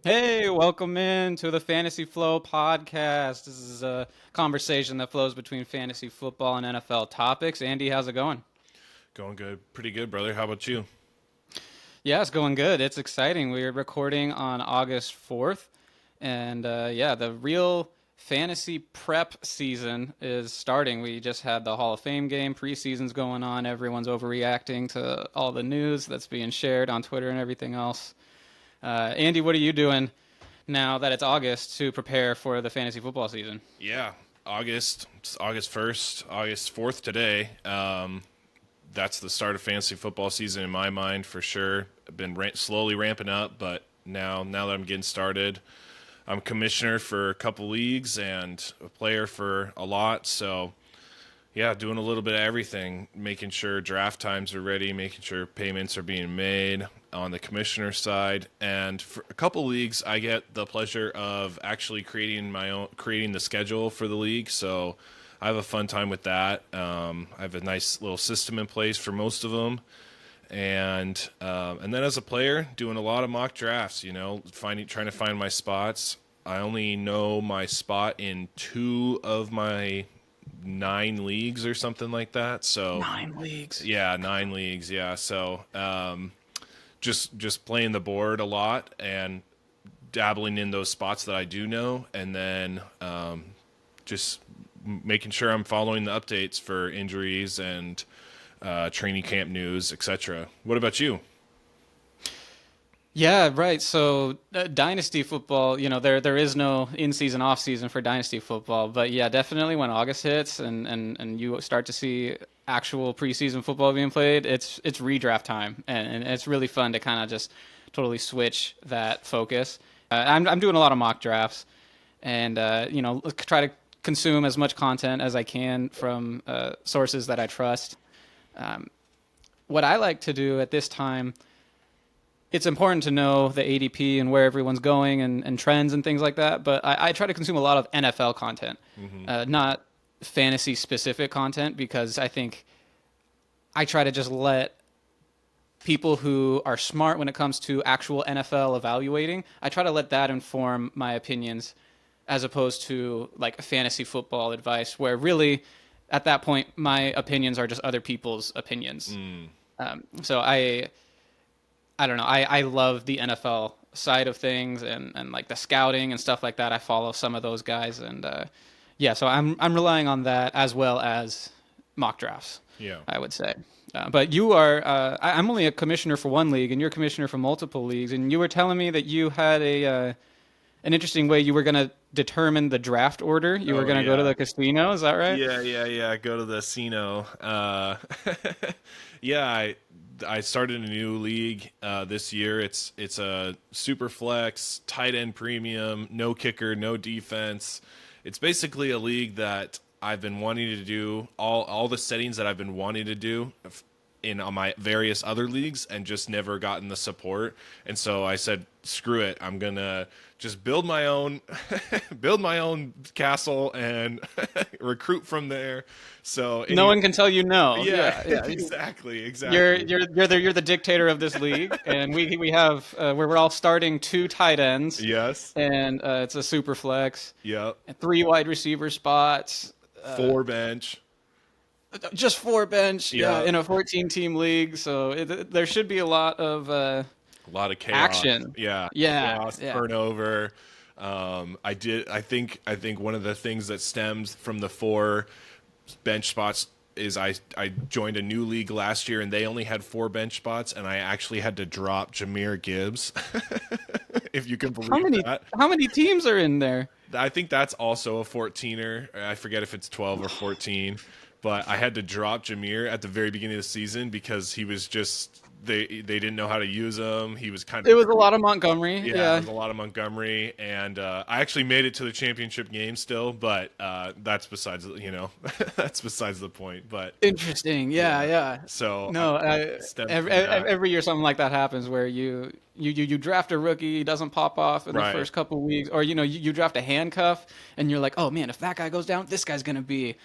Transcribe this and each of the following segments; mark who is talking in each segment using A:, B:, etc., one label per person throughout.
A: Hey, welcome in to the Fantasy Flow podcast. This is a conversation that flows between fantasy football and NFL topics. Andy, how's it going?
B: Going good, pretty good, brother. How about you?
A: Yeah, it's going good. It's exciting. We're recording on August 4th, and yeah, the real fantasy prep season is starting. We just had the Hall of Fame game, preseason's going on. Everyone's overreacting to all the news that's being shared on Twitter and everything else. Andy, what are you doing now that it's August to prepare for the fantasy football season?
B: Yeah, it's August 1st, August 4th today. That's the start of fantasy football season in my mind for sure. I've been slowly ramping up, but now that I'm getting started, I'm commissioner for a couple leagues and a player for a lot. So yeah, doing a little bit of everything, making sure draft times are ready, making sure payments are being made on the commissioner side. And for a couple leagues, I get the pleasure of actually creating the schedule for the league. So I have a fun time with that. I have a nice little system in place for most of them. And then as a player, doing a lot of mock drafts. Trying to find my spots. I only know my spot in two of my 9 leagues or something like that. So
A: 9 leagues.
B: yeah, 9 leagues. Yeah. So just playing the board a lot and dabbling in those spots that I do know, and then just making sure I'm following the updates for injuries and training camp news, etc. What about you?
A: Yeah, right. So dynasty football, there is no in-season, off-season for dynasty football, but yeah, definitely when August hits and you start to see actual preseason football being played, it's redraft time, and it's really fun to kind of just totally switch that focus. I'm doing a lot of mock drafts, and try to consume as much content as I can from sources that I trust. What I like to do at this time, it's important to know the ADP and where everyone's going and trends and things like that. But I try to consume a lot of NFL content,
B: Hmm.
A: not fantasy specific content, because I think I try to just let people who are smart when it comes to actual NFL evaluating, I try to let that inform my opinions as opposed to like fantasy football advice, where really at that point my opinions are just other people's opinions.
B: Mm.
A: So I don't know. I love the NFL side of things and like the scouting and stuff like that. I follow some of those guys and yeah, so I'm relying on that as well as mock drafts,
B: Yeah.
A: I would say. But you are I'm only a commissioner for one league and you're a commissioner for multiple leagues, and you were telling me that you had a an interesting way you were going to determine the draft order. You were
B: Oh
A: going to go to
B: yeah.
A: the casino, is that right?
B: Yeah. Go to the casino. Yeah, I started a new league this year. It's a super flex, tight end premium, no kicker, no defense. It's basically a league that I've been wanting to do all the settings that I've been wanting to do in on my various other leagues and just never gotten the support. And so I said, screw it. I'm gonna just build my own build my own castle and recruit from there. So
A: No
B: anyway,
A: one can tell you no.
B: yeah,
A: Yeah, yeah.
B: exactly.
A: You're the dictator of this league, and we have we're all starting two tight ends,
B: Yes.
A: and it's a super flex,
B: Yep.
A: and three wide receiver spots,
B: 4 bench.
A: just four bench, yeah,
B: Yep.
A: in a 14 team league. So there should be a lot of
B: A lot of chaos.
A: action.
B: Yeah,
A: Yeah,
B: chaos,
A: yeah.
B: turnover. I did. I think one of the things that stems from the 4 bench spots is I joined a new league last year and they only had 4 bench spots and I actually had to drop Jameer Gibbs, if you can
A: How
B: believe
A: many
B: that.
A: how many teams are in there?
B: I think that's also a 14er. I forget if it's 12 or 14, but I had to drop Jameer at the very beginning of the season because he was just they didn't know how to use him. He was kind
A: It
B: of
A: was a lot of Montgomery.
B: yeah, it
A: Yeah.
B: was a lot of Montgomery, and I actually made it to the championship game still, but that's besides that's besides the point. But
A: Interesting. Yeah,
B: yeah,
A: yeah.
B: so
A: No,
B: stemmed from that,
A: every year something like that happens where you draft a rookie, he doesn't pop off in the
B: right?
A: first couple weeks, or you draft a handcuff and you're like, oh man, if that guy goes down, this guy's gonna be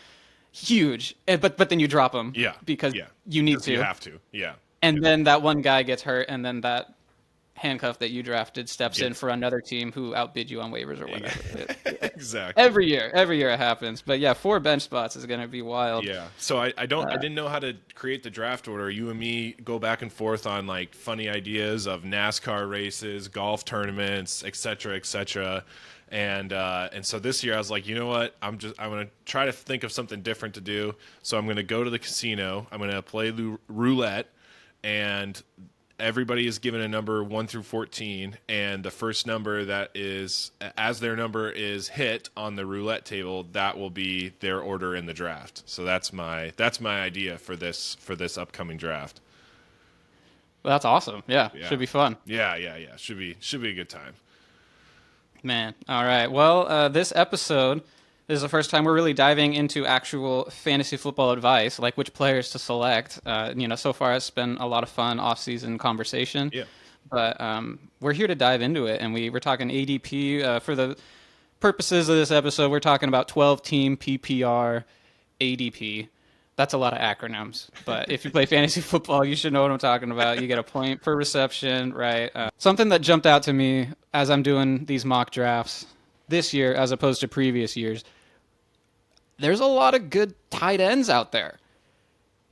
A: huge. But then you drop him
B: Yeah,
A: because
B: yeah,
A: you need
B: because you
A: to,
B: have to. Yeah,
A: and then that one guy gets hurt, and then that handcuff that you drafted steps in
B: Gets
A: for another team who outbid you on waivers or whatever.
B: exactly.
A: Every year it happens. But yeah, 4 bench spots is going to be wild.
B: Yeah. So I didn't know how to create the draft order. You and me go back and forth on like funny ideas of NASCAR races, golf tournaments, et cetera, et cetera. And so this year I was like, you know what? I'm gonna try to think of something different to do. So I'm gonna go to the casino. I'm gonna play roulette, and everybody is given a number 1 through 14, and the first number that is as their number is hit on the roulette table, that will be their order in the draft. So that's my idea for this upcoming draft.
A: Well, that's awesome. Yeah,
B: Yeah.
A: should be fun.
B: Yeah. Should be a good time.
A: Man. All right. Well, this episode is the first time we're really diving into actual fantasy football advice, like which players to select. So far it's been a lot of fun off-season conversation,
B: Yeah.
A: but we're here to dive into it, and we're talking ADP for the purposes of this episode. We're talking about 12-team PPR ADP. That's a lot of acronyms, but if you play fantasy football, you should know what I'm talking about. You get a point per reception, right? Something that jumped out to me as I'm doing these mock drafts this year as opposed to previous years, there's a lot of good tight ends out there.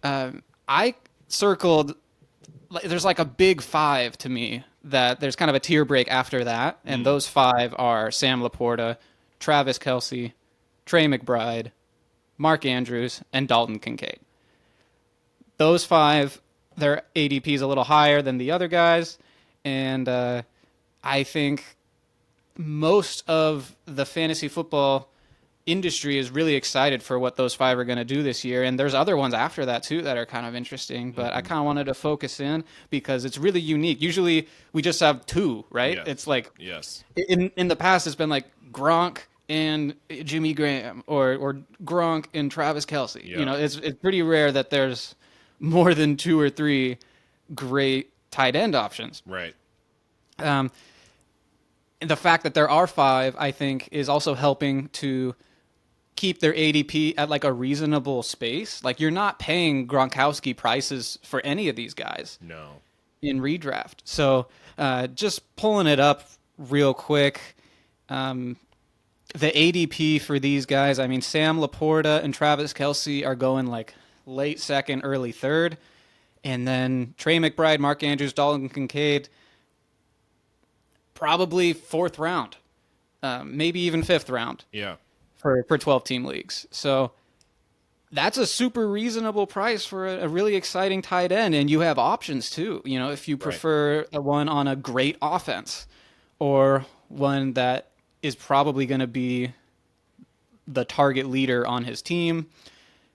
A: I circled, there's like a big five to me that there's kind of a tier break after that, and those five are Sam Laporta, Travis Kelce, Trey McBride, Mark Andrews, and Dalton Kincaid. Those five, their ADP is a little higher than the other guys, and I think most of the fantasy football industry is really excited for what those five are going to do this year. And there's other ones after that too that are kind of interesting, but I kind of wanted to focus in because it's really unique. Usually we just have two, right?
B: Yeah.
A: It's like
B: Yes.
A: in the past it's been like Gronk and Jimmy Graham or Gronk and Travis Kelce.
B: Yeah.
A: It's pretty rare that there's more than two or three great tight end options.
B: Right.
A: And the fact that there are five, I think, is also helping to keep their ADP at like a reasonable space. Like you're not paying Gronkowski prices for any of these guys
B: No.
A: in redraft. So just pulling it up real quick. The ADP for these guys, I mean, Sam Laporta and Travis Kelce are going like late second, early third. And then Trey McBride, Mark Andrews, Dalton Kincaid, probably fourth round, maybe even fifth round
B: Yeah.
A: for 12-team leagues. So that's a super reasonable price for a really exciting tight end. And you have options too. If you prefer one on a great offense or one that is probably going to be the target leader on his team,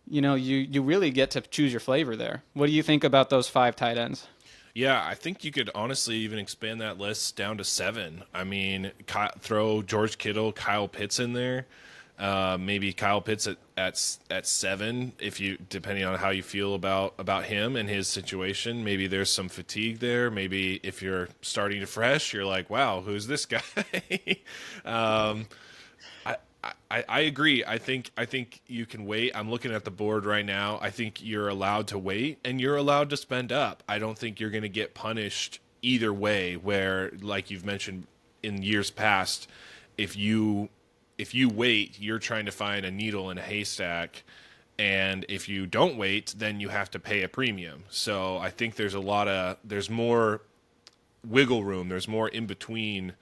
A: you really get to choose your flavor there. What do you think about those five tight ends?
B: Yeah, I think you could honestly even expand that list down to 7. I mean, throw George Kittle, Kyle Pitts in there. Maybe Kyle Pitts at 7, if you depending on how you feel about him and his situation. Maybe there's some fatigue there. Maybe if you're starting to fresh, you're like, wow, who's this guy? I agree. I think you can wait. I'm looking at the board right now. I think you're allowed to wait and you're allowed to spend up. I don't think you're going to get punished either way. Where, like you've mentioned in years past, if you wait, you're trying to find a needle in a haystack, and if you don't wait, then you have to pay a premium. So I think there's more wiggle room. There's more in between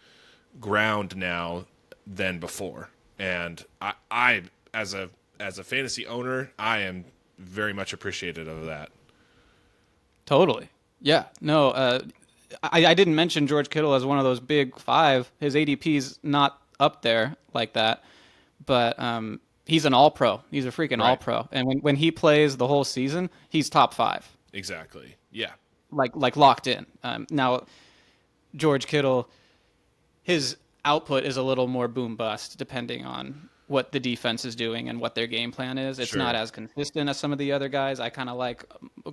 B: ground now than before. And I as a fantasy owner, I am very much appreciative of that.
A: Totally. Yeah. No, I didn't mention George Kittle as one of those big five. His ADP's not up there like that, but he's an all-pro. He's a freaking
B: Right.
A: all-pro. And when he plays the whole season, he's top 5.
B: Exactly. Yeah.
A: Like locked in. Now, George Kittle, his output is a little more boom bust depending on what the defense is doing and what their game plan is. It's
B: Sure.
A: not as consistent as some of the other guys. I kind of like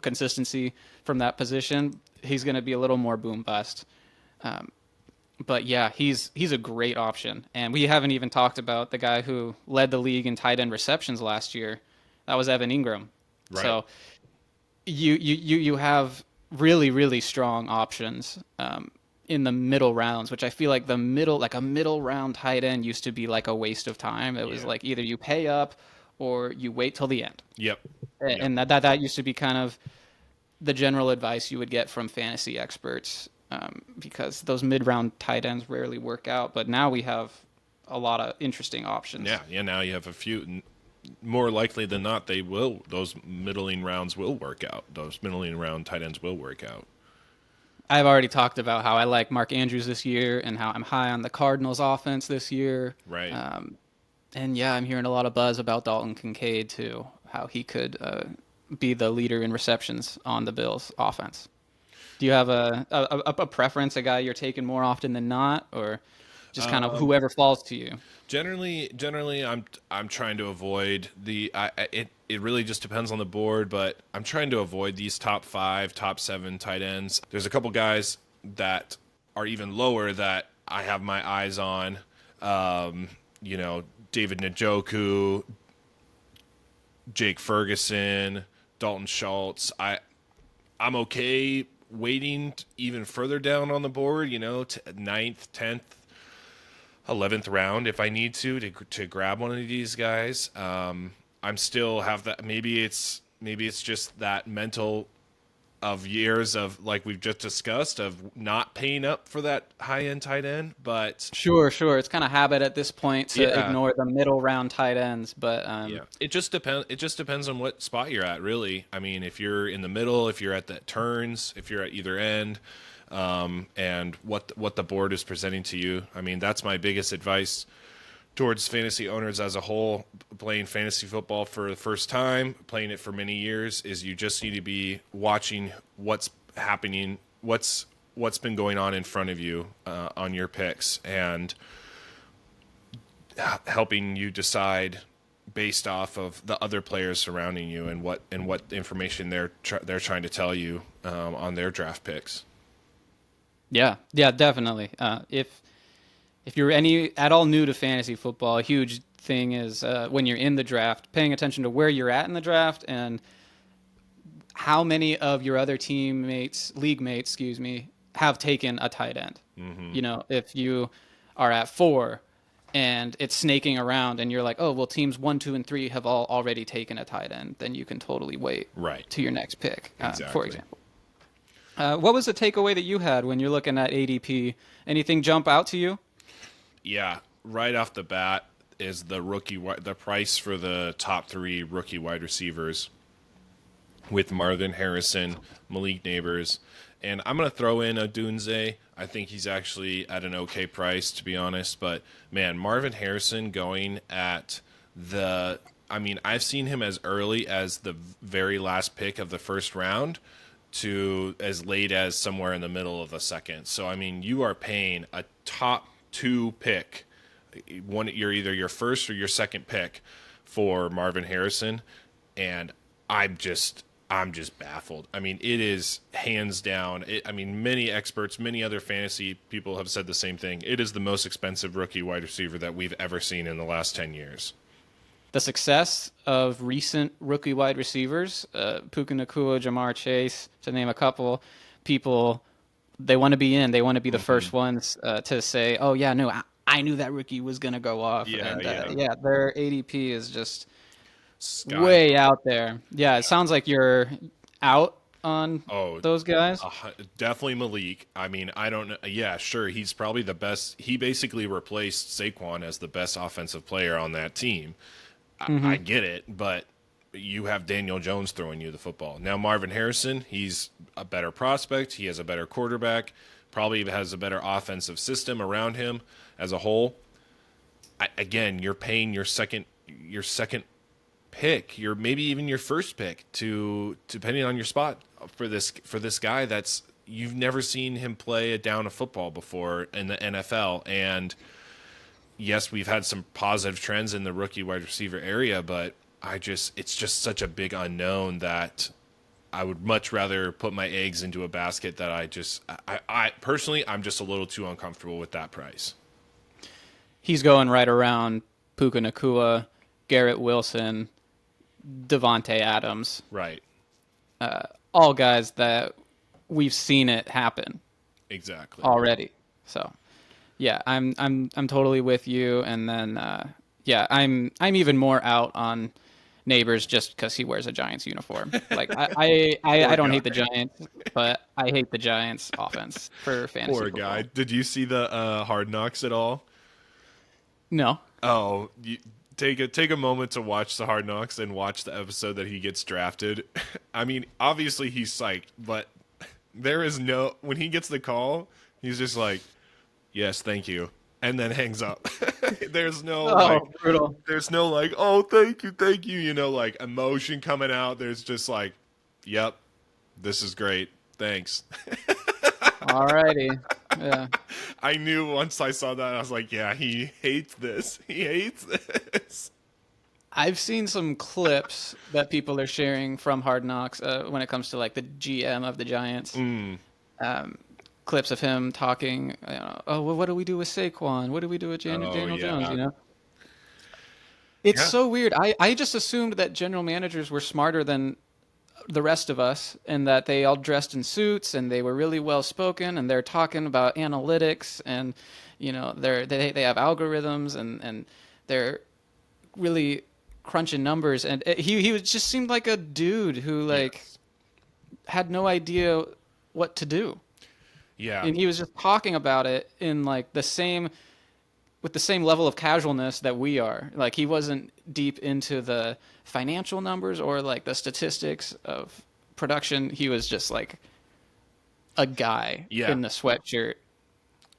A: consistency from that position. He's going to be a little more boom bust. But yeah, he's a great option. And we haven't even talked about the guy who led the league in tight end receptions last year. That was Evan Ingram.
B: Right.
A: So you have really, really strong options in the middle rounds, which I feel like like a middle round tight end used to be like a waste of time. It was
B: Yeah.
A: like either you pay up or you wait till the end.
B: Yep. Yep.
A: And that used to be kind of the general advice you would get from fantasy experts, because those mid round tight ends rarely work out. But now we have a lot of interesting options.
B: Yeah. Yeah. Now you have a few. More likely than not, they will. Those middling rounds will work out. Those middling round tight ends will work out.
A: I've already talked about how I like Mark Andrews this year and how I'm high on the Cardinals offense this year.
B: Right.
A: And yeah, I'm hearing a lot of buzz about Dalton Kincaid too, how he could be the leader in receptions on the Bills offense. Do you have a preference, a guy you're taking more often than not, or just kind of whoever falls to you?
B: Generally, I'm trying to avoid it really just depends on the board, but I'm trying to avoid these top 5, top 7 tight ends. There's a couple guys that are even lower that I have my eyes on. You know, David Njoku, Jake Ferguson, Dalton Schultz. I'm okay waiting even further down on the board. You know, ninth, 10th, 11th round if I need to grab one of these guys. I'm still have that. Maybe it's just that mental of years of, like we've just discussed, of not paying up for that high end tight end. But
A: Sure, sure. It's kind of habit at this point to
B: yeah,
A: ignore the middle round tight ends, but
B: yeah, it just depends on what spot you're at, really. I mean, if you're in the middle, if you're at the turns, if you're at either end, and what the board is presenting to you. I mean, that's my biggest advice towards fantasy owners as a whole, playing fantasy football for the first time, playing it for many years, is you just need to be watching what's happening, what's been going on in front of you on your picks, and helping you decide based off of the other players surrounding you and what information they're trying to tell you on their draft picks.
A: yeah, yeah, definitely. If you're any at all new to fantasy football, a huge thing is when you're in the draft, paying attention to where you're at in the draft and how many of your other teammates, league mates, excuse me, have taken a tight end. You know, if you are at 4 and it's snaking around and you're like, oh, well, teams 1, 2, and 3 have all already taken a tight end, then you can totally wait
B: Right.
A: to your next pick, for
B: Exactly.
A: example. What was the takeaway that you had when you're looking at ADP? Anything jump out to you?
B: Yeah, right off the bat is the price for the top 3 rookie wide receivers with Marvin Harrison, Malik Neighbors, and I'm going to throw in Odunze. I think he's actually at an okay price, to be honest. But man, Marvin Harrison going at I mean, I've seen him as early as the very last pick of the first round to as late as somewhere in the middle of the second. So I mean, you are paying a top 2 pick, you're either your first or your second pick for Marvin Harrison, and I'm just baffled. I mean, it is hands down. I mean, many experts, many other fantasy people have said the same thing. It is the most expensive rookie wide receiver that we've ever seen in the last 10 years.
A: The success of recent rookie wide receivers, Puka Nacua, Jamar Chase, to name a couple, people, they want to be in. They want to be the first ones to say, oh, yeah, no, I knew that rookie was going to go off.
B: Yeah,
A: And
B: yeah.
A: yeah, their ADP is just
B: Sky.
A: way out there. Yeah, it sounds like you're out on
B: Oh,
A: those guys.
B: definitely Malik. I mean, I don't know. Yeah, sure. He's probably the best. He basically replaced Saquon as the best offensive player on that team. I get it, but you have Daniel Jones throwing you the football. Now, Marvin Harrison, he's a better prospect. He has a better quarterback, probably has a better offensive system around him as a whole. Again, you're paying your second pick, your maybe even your first pick, to depending on your spot for this guy that's you've never seen him play a down of football before in the NFL. And yes, we've had some positive trends in the rookie wide receiver area, but it's just such a big unknown that I would much rather put my eggs into a basket that I personally, I'm just a little too uncomfortable with that price.
A: He's going right around Puka Nacua, Garrett Wilson, Devontae Adams,
B: Right.
A: all guys that we've seen it happen.
B: Exactly.
A: already. So yeah, I'm totally with you. And then yeah, I'm even more out on Neighbors just because he wears a Giants uniform. Like I
B: Poor
A: don't
B: guy.
A: hate the Giants, but I hate the Giants offense for fantasy
B: Poor guy.
A: football.
B: Did you see the Hard Knocks at all?
A: No.
B: Oh, take a moment to watch the Hard Knocks and watch the episode that he gets drafted. I mean, obviously he's psyched, but there is no when he gets the call, he's just like, "Yes, thank you," and then hangs up. there's no like,
A: Oh, brutal.
B: there's no like, "Oh, thank you," like emotion coming out. There's just like, "Yep, this is great, thanks."
A: Alrighty. Yeah.
B: I knew once I saw that, I was like, "Yeah, he hates this. He hates this."
A: I've seen some clips that people are sharing from Hard Knocks when it comes to like the GM of the Giants.
B: Mm.
A: Um, Clips of him talking, oh, well, what do we do with Saquon? What do we do with
B: Oh
A: Daniel Jones?
B: yeah,
A: It's
B: yeah,
A: so weird. I just assumed that general managers were smarter than the rest of us and that they all dressed in suits and they were really well spoken and they're talking about analytics and they have algorithms and they're really crunching numbers and he just seemed like a dude who like
B: yes,
A: had no idea what to do,
B: yeah,
A: and he was just talking about it in like the same with the same level of casualness that we are. Like he wasn't deep into the financial numbers or like the statistics of production. He was just like a guy
B: yeah.
A: in the sweatshirt.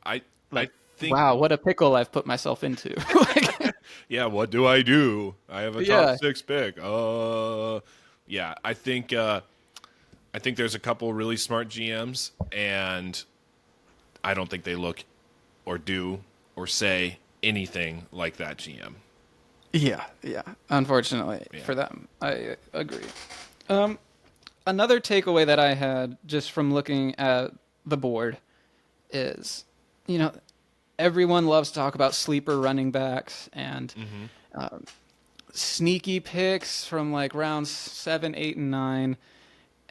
B: I
A: Like,
B: think
A: wow, what a pickle I've put myself into. Like,
B: yeah. What do I do? I have a top
A: yeah,
B: six pick. Yeah. I think there's a couple really smart GMs, and I don't think they look or do or say anything like that GM.
A: yeah. Unfortunately
B: Yeah.
A: for them, I agree. Um, Another takeaway that I had just from looking at the board is, you know, everyone loves to talk about sleeper running backs and
B: Mm-hmm.
A: sneaky picks from like rounds 7, 8, and 9.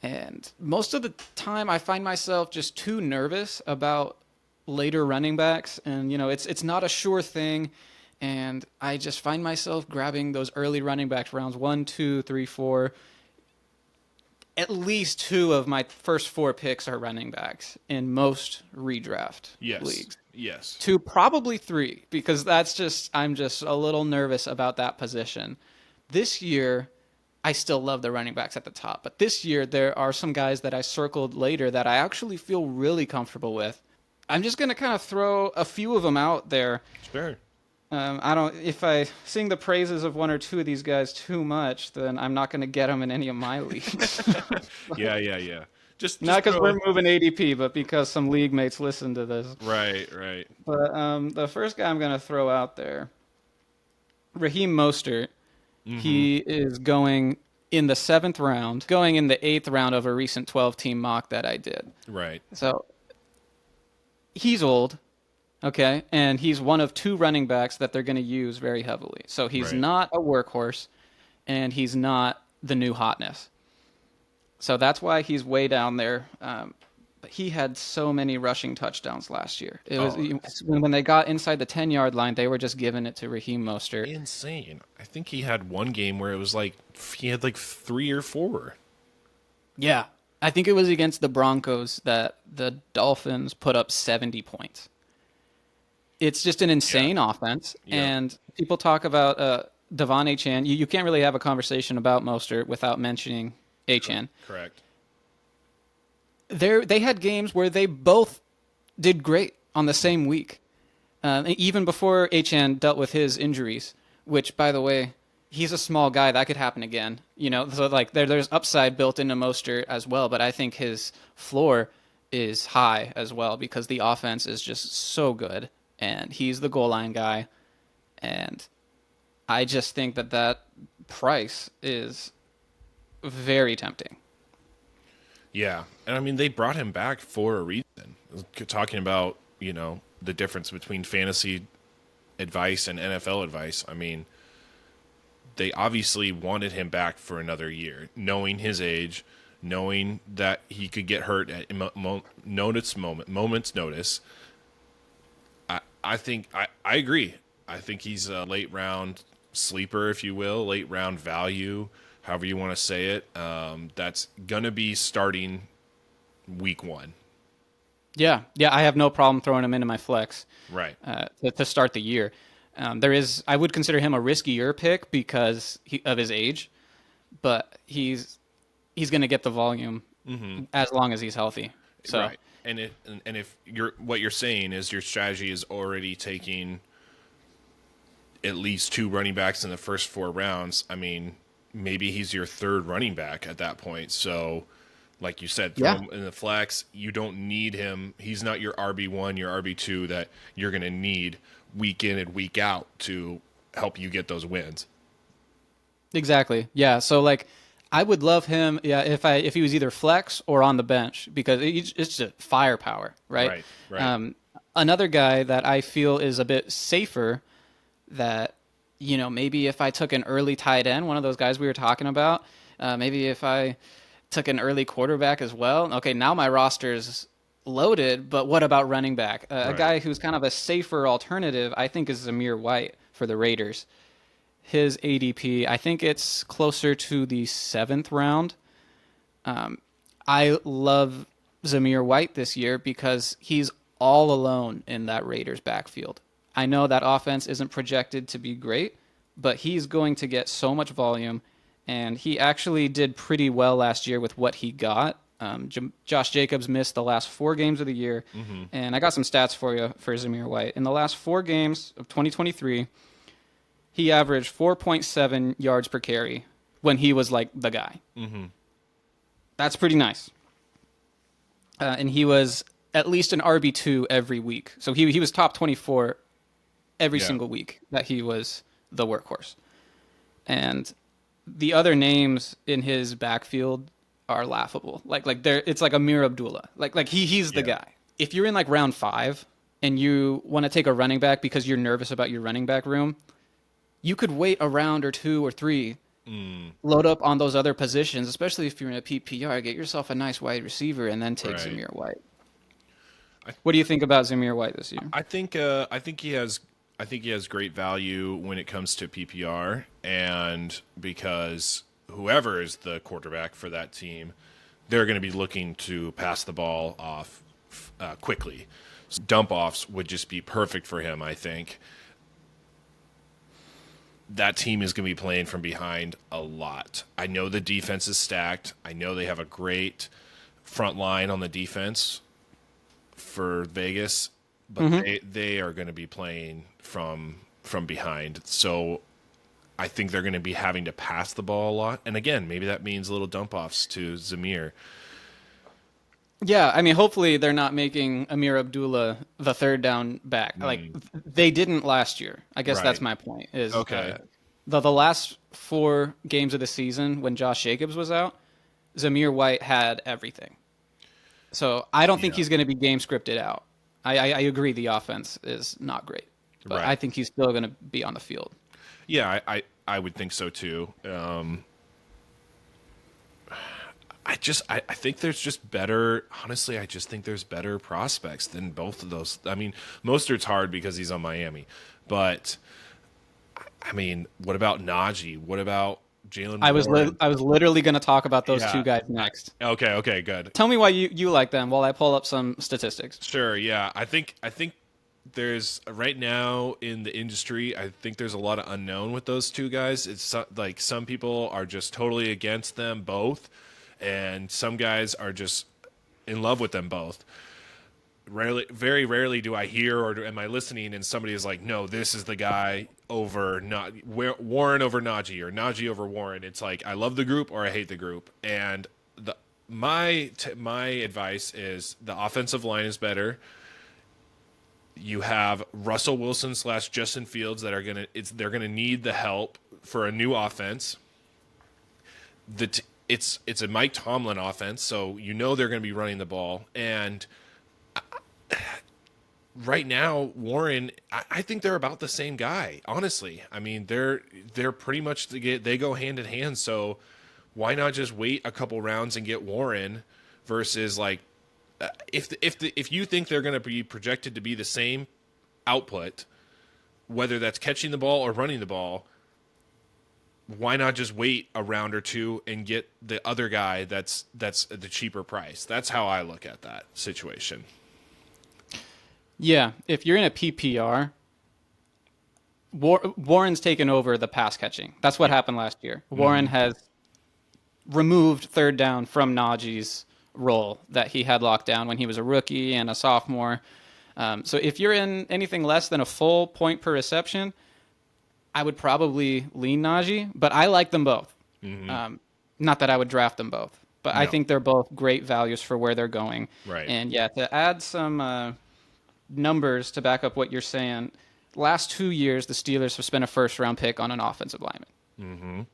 A: And most of the time, I find myself just too nervous about later running backs, and it's not a sure thing. And I just find myself grabbing those early running backs rounds 1, 2, 3, 4. At least two of my first four picks are running backs in most redraft
B: Yes.
A: leagues.
B: Yes.
A: Two, probably three, because I'm just a little nervous about that position. This year, I still love the running backs at the top, but this year there are some guys that I circled later that I actually feel really comfortable with. I'm just gonna kind of throw a few of them out there.
B: Sure.
A: I don't. If I sing the praises of one or two of these guys too much, then I'm not gonna get them in any of my leagues.
B: Yeah. Yeah. Yeah.
A: Not
B: Just
A: because
B: throw.
A: we're moving ADP, but because some league mates listen to this.
B: Right. Right.
A: But the first guy I'm gonna throw out there, Raheem Mostert.
B: Mm-hmm.
A: He is going in the seventh round, going in the eighth round of a recent 12-team mock that I did.
B: Right.
A: So he's old, okay, and he's one of two running backs that they're going to use very heavily. So he's
B: Right.
A: not a workhorse, and he's not the new hotness. So that's why he's way down there. But he had so many rushing touchdowns last year. It was
B: Oh, it's
A: when they got inside the 10-yard line, they were just giving it to Raheem Mostert.
B: insane. I think he had one game where it was like he had like 3 or 4.
A: Yeah. I think it was against the Broncos that the Dolphins put up 70 points. It's just an
B: Yeah.
A: insane offense.
B: Yeah.
A: And people talk about Devon Achan. You can't really have a conversation about Mostert without mentioning Achan.
B: Correct.
A: They had games where they both did great on the same week, even before Achan dealt with his injuries. Which, by the way, he's a small guy. That could happen again. So like there's upside built into Mostert as well. But I think his floor is high as well because the offense is just so good, and he's the goal line guy. And I just think that price is very tempting.
B: Yeah, and I mean they brought him back for a reason. Talking about the difference between fantasy advice and NFL advice. I mean, they obviously wanted him back for another year, knowing his age, knowing that he could get hurt at moment's notice. I think I agree. I think he's a late round sleeper, if you will, late round value, however you want to say it. That's gonna be starting week 1.
A: Yeah, yeah, I have no problem throwing him into my flex
B: Right.
A: to start the year. I would consider him a riskier pick because of his age, but he's going to get the volume as long as he's healthy. So
B: Right. And if what you're saying is your strategy is already taking at least 2 running backs in the first 4 rounds, I mean, maybe he's your third running back at that point. So, like you said, throw
A: yeah,
B: him in the flex. You don't need him. He's not your RB1, your RB2 that you're going to need week in and week out to help you get those wins.
A: exactly. Yeah, so like I would love him, yeah, if he was either flex or on the bench because it's just firepower, right?
B: Right, right.
A: Um, Another guy that I feel is a bit safer that maybe if I took an early tight end, one of those guys we were talking about, maybe if I took an early quarterback as well. Okay, now my roster's loaded, but what about running back? A
B: Right.
A: guy who's kind of a safer alternative, I think, is Zamir White for the Raiders. His ADP, I think it's closer to the 7th round. I love Zamir White this year because he's all alone in that Raiders backfield. I know that offense isn't projected to be great, but he's going to get so much volume, and he actually did pretty well last year with what he got. Josh Jacobs missed the last 4 games of the year, and I got some stats for you for Zamir White. In the last 4 games of 2023, he averaged 4.7 yards per carry when he was like the guy. That's pretty nice. And he was at least an RB2 every week. So he was top 24 every
B: Yeah.
A: single week that he was the workhorse. And the other names in his backfield are laughable. It's like Amir Abdullah. He's the
B: Yeah.
A: guy. If you're in like round 5 and you want to take a running back because you're nervous about your running back room, you could wait a round or 2 or 3, load up on those other positions, especially if you're in a PPR, get yourself a nice wide receiver and then take
B: Right.
A: Zamir White.
B: I
A: What do you think about Zamir White this year?
B: I think he has great value when it comes to PPR, and because whoever is the quarterback for that team, they're going to be looking to pass the ball off quickly. So dump offs would just be perfect for him. I think that team is going to be playing from behind a lot. I know the defense is stacked. I know they have a great front line on the defense for Vegas, but they are going to be playing from behind. So I think they're going to be having to pass the ball a lot. And again, maybe that means little dump offs to Zamir.
A: Yeah, I mean, hopefully they're not making Amir Abdullah the third down back. Like they didn't last year. I guess that's
B: Right.
A: my point. Is
B: Okay.
A: the last 4 games of the season when Josh Jacobs was out, Zamir White had everything. So I don't think
B: Yeah.
A: he's going to be game scripted out. I agree the offense is not great, but I
B: Right.
A: think he's still going to be on the field.
B: Yeah, I would think so too. I think there's just better. Honestly, I just think there's better prospects than both of those. I mean, Mostert's hard because he's on Miami, but I mean, what about Najee? What about Jalen Warren?
A: I was literally going to talk about those two
B: Yeah.
A: guys next.
B: Okay. Okay. Good.
A: Tell me why you like them while I pull up some statistics.
B: Sure. Yeah. I think there's right now in the industry. I think there's a lot of unknown with those two guys. Like some people are just totally against them both, and some guys are just in love with them both. Very rarely do I hear or am I listening and somebody is like, no, this is the guy over not Warren over Najee or Najee over Warren. It's like I love the group or I hate the group. And my advice is the offensive line is better. You have Russell Wilson / Justin Fields that are they're gonna need the help for a new offense. It's a Mike Tomlin offense, so you know they're going to be running the ball. And right now, Warren, I think they're about the same guy. Honestly, I mean they're pretty much they go hand in hand. So Why not just wait a couple rounds and get Warren versus like if you think they're going to be projected to be the same output, whether that's catching the ball or running the ball, why not just wait a round or two and get the other guy that's at the cheaper price? That's how I look at that situation.
A: Yeah, if you're in a PPR, Warren's taken over the pass catching. That's what happened last year. Warren has removed third down from Najee's role that he had locked down when he was a rookie and a sophomore. So if you're in anything less than a full point per reception, I would probably lean Najee, but I like them both. Not that I would draft them both, but I
B: No.
A: think they're both great values for where they're going.
B: Right.
A: And yeah, to add some numbers to back up what you're saying, last 2 years the Steelers have spent a first-round pick on an offensive lineman.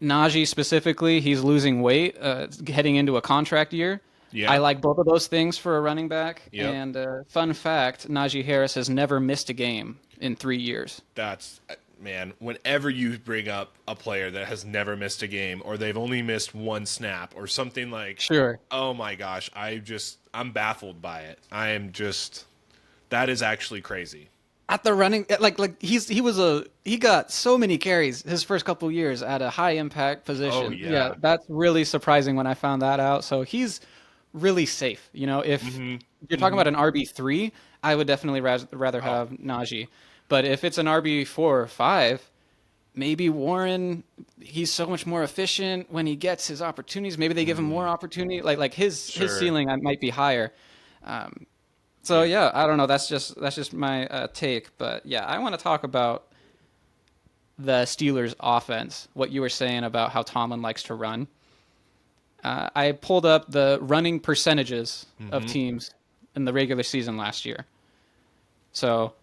A: Najee specifically, he's losing weight, heading into a contract year.
B: Yeah.
A: I like both of those things for a running back.
B: Yep.
A: And fun fact, Najee Harris has never missed a game in 3 years.
B: That's man, whenever you bring up a player that has never missed a game or they've only missed one snap or something like,
A: Sure.
B: oh my gosh, I'm baffled by it. I am just, that is actually crazy.
A: At the running, he got so many carries his first couple years at a high impact position.
B: Oh, yeah.
A: That's really surprising when I found that out. So he's really safe. If you're talking about an RB3, I would definitely rather have Najee. But if it's an RB4 or 5, maybe Warren, he's so much more efficient when he gets his opportunities. Maybe they give him more opportunity. Like his ceiling might be higher. So yeah, I don't know. That's just my take. But yeah, I want to talk about the Steelers' offense. What you were saying about how Tomlin likes to run. I pulled up the running percentages of teams in the regular season last year. So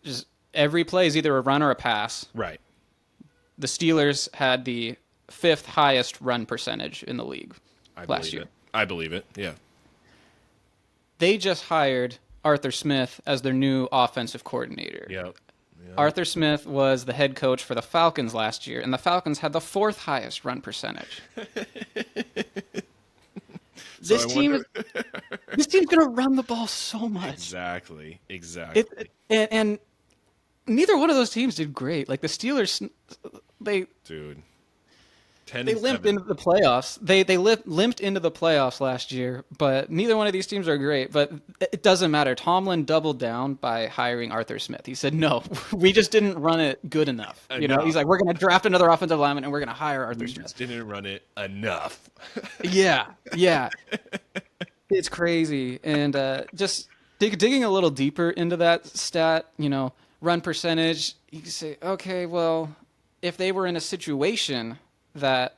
A: just every play is either a run or a pass.
B: Right.
A: The Steelers had the 5th highest run percentage in the league last year.
B: I believe it. Yeah.
A: They just hired Arthur Smith as their new offensive coordinator.
B: Yep.
A: Arthur Smith was the head coach for the Falcons last year, and the Falcons had the 4th highest run percentage. This team's going to run the ball so much.
B: Exactly.
A: And neither one of those teams did great. Like the Steelers,
B: Dude. 10
A: they
B: and
A: limped
B: 7.
A: into the playoffs. They limped into the playoffs last year, but neither one of these teams are great. But it doesn't matter. Tomlin doubled down by hiring Arthur Smith. He said, "No, we just didn't run it good enough." He's like, "We're going to draft another offensive lineman, and we're going to hire Arthur Smith."
B: Just didn't run it enough.
A: Yeah. It's crazy. And just digging a little deeper into that stat, run percentage, you can say, okay, well, if they were in a situation that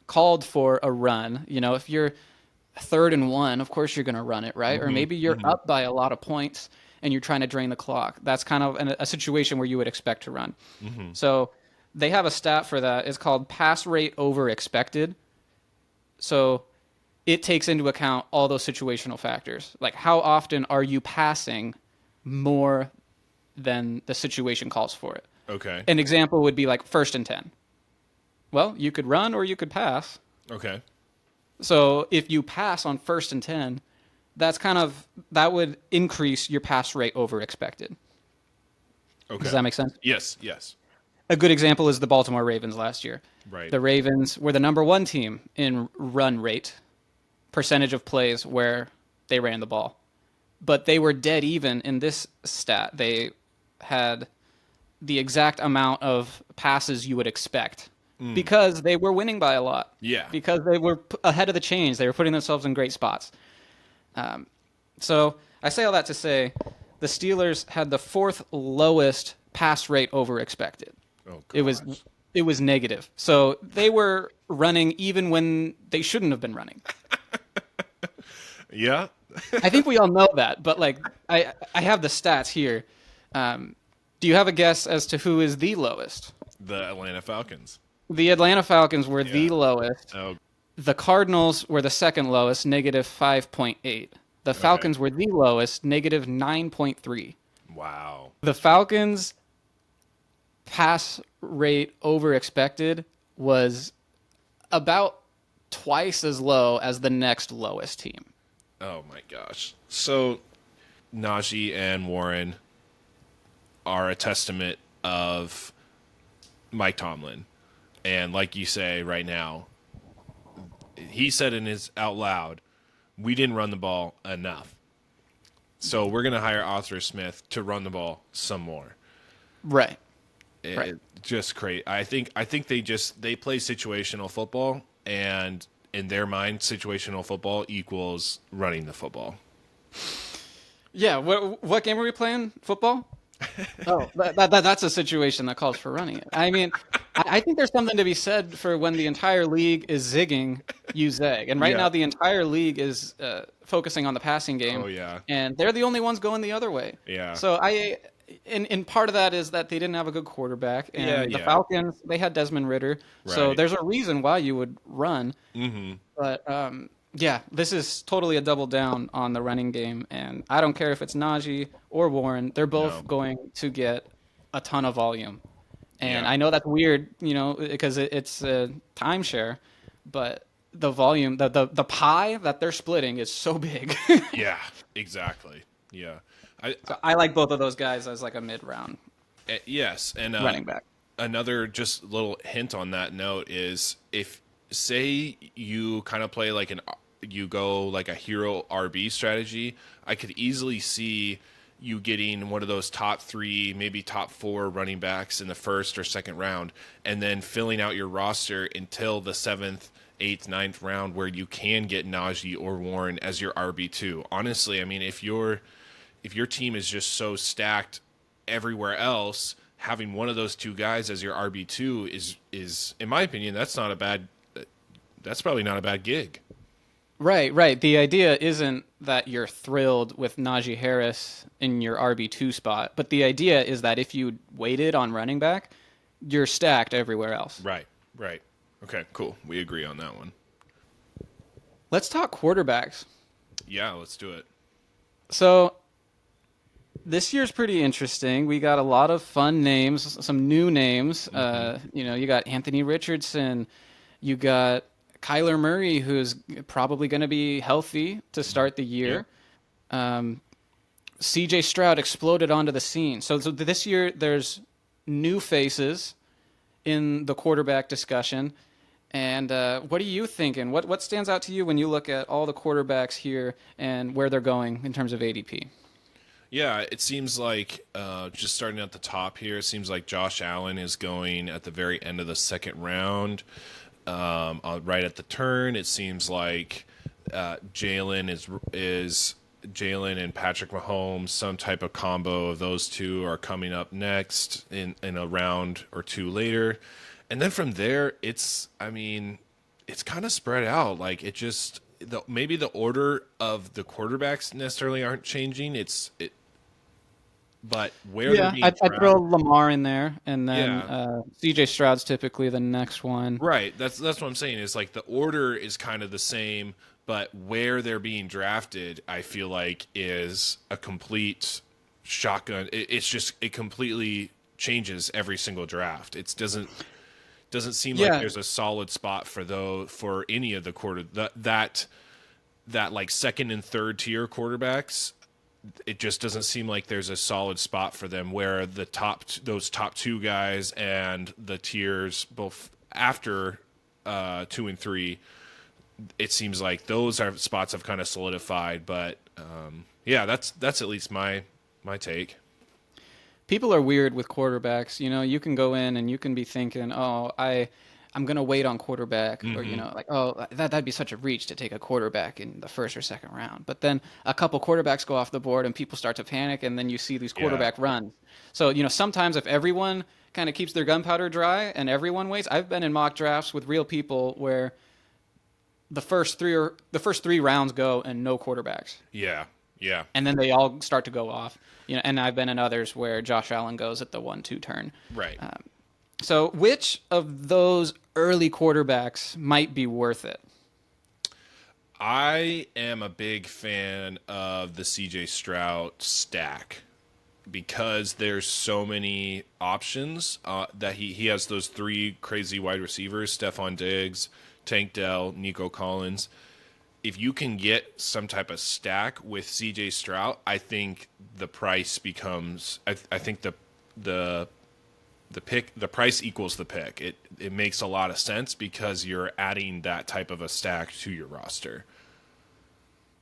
A: called for a run, if you're 3rd and 1, of course you're going to run it, right? Or maybe you're up by a lot of points and you're trying to drain the clock. That's kind of a situation where you would expect to run. So they have a stat for that. It's called pass rate over expected. So it takes into account all those situational factors. Like how often are you passing more than the situation calls for it?
B: Okay.
A: An example would be like 1st and 10. Well, you could run or you could pass.
B: Okay.
A: So if you pass on 1st and 10, that would increase your pass rate over expected.
B: Okay.
A: Does that make sense?
B: Yes.
A: A good example is the Baltimore Ravens last year.
B: Right.
A: The Ravens were the number 1 team in run rate, percentage of plays where they ran the ball. But they were dead even in this stat. They had the exact amount of passes you would expect because they were winning by a lot.
B: Yeah.
A: Because they were ahead of the chains. They were putting themselves in great spots. So I say all that to say the Steelers had the 4th lowest pass rate over expected.
B: Oh, gosh.
A: It was negative. So they were running even when they shouldn't have been running.
B: Yeah.
A: I think we all know that, but I have the stats here. Do you have a guess as to who is the lowest?
B: The Atlanta Falcons.
A: The Atlanta Falcons were the lowest.
B: Oh.
A: The Cardinals were the 2nd lowest, negative 5.8. The Falcons were the lowest, negative 9.3.
B: Wow.
A: The Falcons' pass rate over expected was about twice as low as the next lowest team.
B: Oh my gosh. So Najee and Warren are a testament of Mike Tomlin. And like you say right now, he said in his out loud, we didn't run the ball enough. So we're going to hire Arthur Smith to run the ball some more.
A: Right. Right.
B: It, just great. I think they play situational football, and in their mind, situational football equals running the football.
A: Yeah. What game are we playing? Football? Oh, that's a situation that calls for running it. I mean, I think there's something to be said for when the entire league is zigging, you zag. And right
B: Yeah.
A: now, the entire league is focusing on the passing game,
B: Oh yeah.
A: and they're the only ones going the other way.
B: Yeah.
A: So in part of that is that they didn't have a good quarterback,
B: Yeah.
A: and the
B: Yeah.
A: Falcons, they had Desmond Ritter. So
B: Right.
A: there's a reason why you would run.
B: Mm-hmm.
A: But yeah, this is totally a double down on the running game, and I don't care if it's Najee or Warren; they're
B: No.
A: both going to get a ton of volume. And
B: Yeah.
A: I know that's weird, because it's a timeshare, but the volume, the pie that they're splitting is so big.
B: Yeah. Exactly. Yeah.
A: So I like both of those guys as like a mid-round
B: Yes, and
A: running back.
B: another just little hint on that note is if say you kind of play like you go like a hero RB strategy, I could easily see you getting one of those top 3, maybe top 4 running backs in the first or second round, and then filling out your roster until the 7th, 8th, ninth round where you can get Najee or Warren as your RB2. Honestly, I mean, if your team is just so stacked everywhere else, having one of those two guys as your RB2 is in my opinion that's probably not a bad gig.
A: Right, right. The idea isn't that you're thrilled with Najee Harris in your RB2 spot, but the idea is that if you waited on running back, you're stacked everywhere else.
B: Right. Right. Okay, cool. We agree on that one.
A: Let's talk quarterbacks.
B: Yeah, let's do it.
A: So this year's pretty interesting. We got a lot of fun names, some new names. You got Anthony Richardson, you got Kyler Murray, who's probably going to be healthy to start the
B: Yeah.
A: year. CJ Stroud exploded onto the scene. So this year, there's new faces in the quarterback discussion. And what are you thinking? What stands out to you when you look at all the quarterbacks here and where they're going in terms of ADP?
B: Yeah, it seems like just starting at the top here, it seems like Josh Allen is going at the very end of the second round. Right at the turn, it seems like Jalen and Patrick Mahomes. Some type of combo of those two are coming up next in a round or two later, and then from there, it's kind of spread out. Like maybe the order of the quarterbacks necessarily aren't changing. But where they're
A: Yeah,
B: being
A: I'd throw
B: drafted.
A: Lamar in there, and then
B: Yeah.
A: CJ Stroud's typically the next one.
B: Right. That's what I'm saying. Is like the order is kind of the same, but where they're being drafted, I feel like is a complete shotgun. It completely changes every single draft. It doesn't seem like
A: Yeah,
B: there's a solid spot for any of the that like second and third tier quarterbacks. It just doesn't seem like there's a solid spot for them where those top two guys and the tiers both after 2 and 3, it seems like those are spots have kind of solidified. But yeah, that's at least my take.
A: people are weird with quarterbacks. You can go in and you can be thinking, "Oh, I'm gonna wait on quarterback," or like, "Oh, that'd be such a reach to take a quarterback in the first or second round." But then a couple quarterbacks go off the board and people start to panic, and then you see these
B: Yeah.
A: quarterback runs. So sometimes if everyone kind of keeps their gunpowder dry and everyone waits, I've been in mock drafts with real people where the first three rounds go and no quarterbacks,
B: Yeah. Yeah.
A: and then they all start to go off. And I've been in others where Josh Allen goes at the 1-2 turn.
B: Right.
A: So which of those early quarterbacks might be worth it?
B: I am a big fan of the CJ Stroud stack because there's so many options that he has those 3 crazy wide receivers: Stephon Diggs, Tank Dell, Nico Collins. If you can get some type of stack with CJ Stroud, I think the price becomes. I think the price equals the pick. It makes a lot of sense because you're adding that type of a stack to your roster.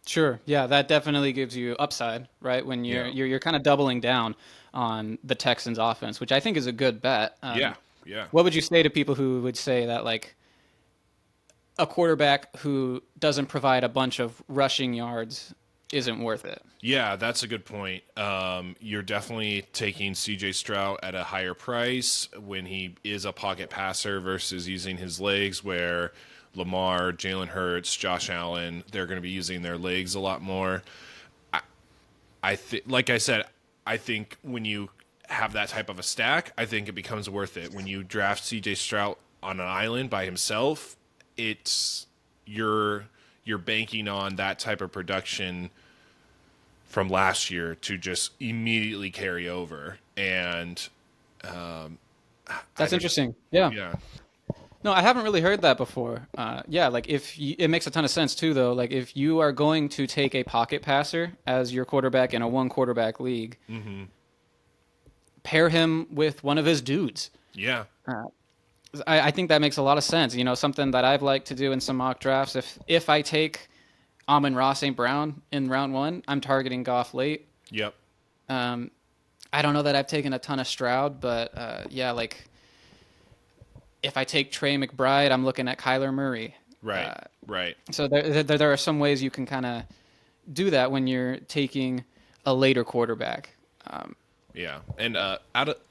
A: Sure. Yeah, that definitely gives you upside, right? When
B: Yeah.
A: you're kind of doubling down on the Texans offense, which I think is a good bet.
B: Yeah. Yeah.
A: What would you say to people who would say that like a quarterback who doesn't provide a bunch of rushing yards isn't worth it?
B: Yeah, that's a good point. You're definitely taking CJ Stroud at a higher price when he is a pocket passer versus using his legs, where Lamar, Jalen Hurts, Josh Allen, they're going to be using their legs a lot more. I think, like I said, I think when you have that type of a stack, I think it becomes worth it. When you draft CJ Stroud on an island by himself, it's you're banking on that type of production from last year to just immediately carry over. And I
A: That's
B: don't know.
A: interesting. Yeah.
B: Yeah.
A: No, I haven't really heard that before. Yeah, like it makes a ton of sense too, though. Like if you are going to take a pocket passer as your quarterback in a one quarterback league, pair him with one of his dudes.
B: Yeah.
A: I think that makes a lot of sense. You know, something that I've liked to do in some mock drafts. If I take Amon-Ra St. Brown in round one, I'm targeting Goff late.
B: Yep.
A: Um, I don't know that I've taken a ton of Stroud, but yeah, like if I take Trey McBride, I'm looking at Kyler Murray.
B: Right.
A: Uh,
B: Right.
A: so there are some ways you can kind of do that when you're taking a later quarterback.
B: Yeah. And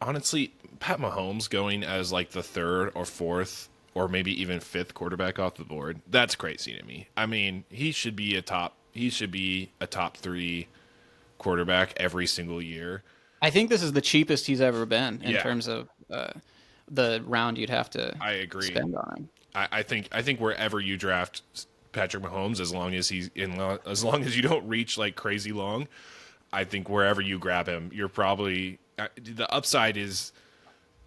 B: honestly, Pat Mahomes going as like the third or fourth or maybe even fifth quarterback off the board, that's crazy to me. I mean, he should be a top 3 quarterback every single year.
A: I think this is the cheapest he's ever been in
B: Yeah.
A: terms of the round you'd have to
B: I agree.
A: spend on him.
B: I think wherever you draft Patrick Mahomes, as long as you don't reach like crazy long, I think wherever you grab him, you're probably the upside is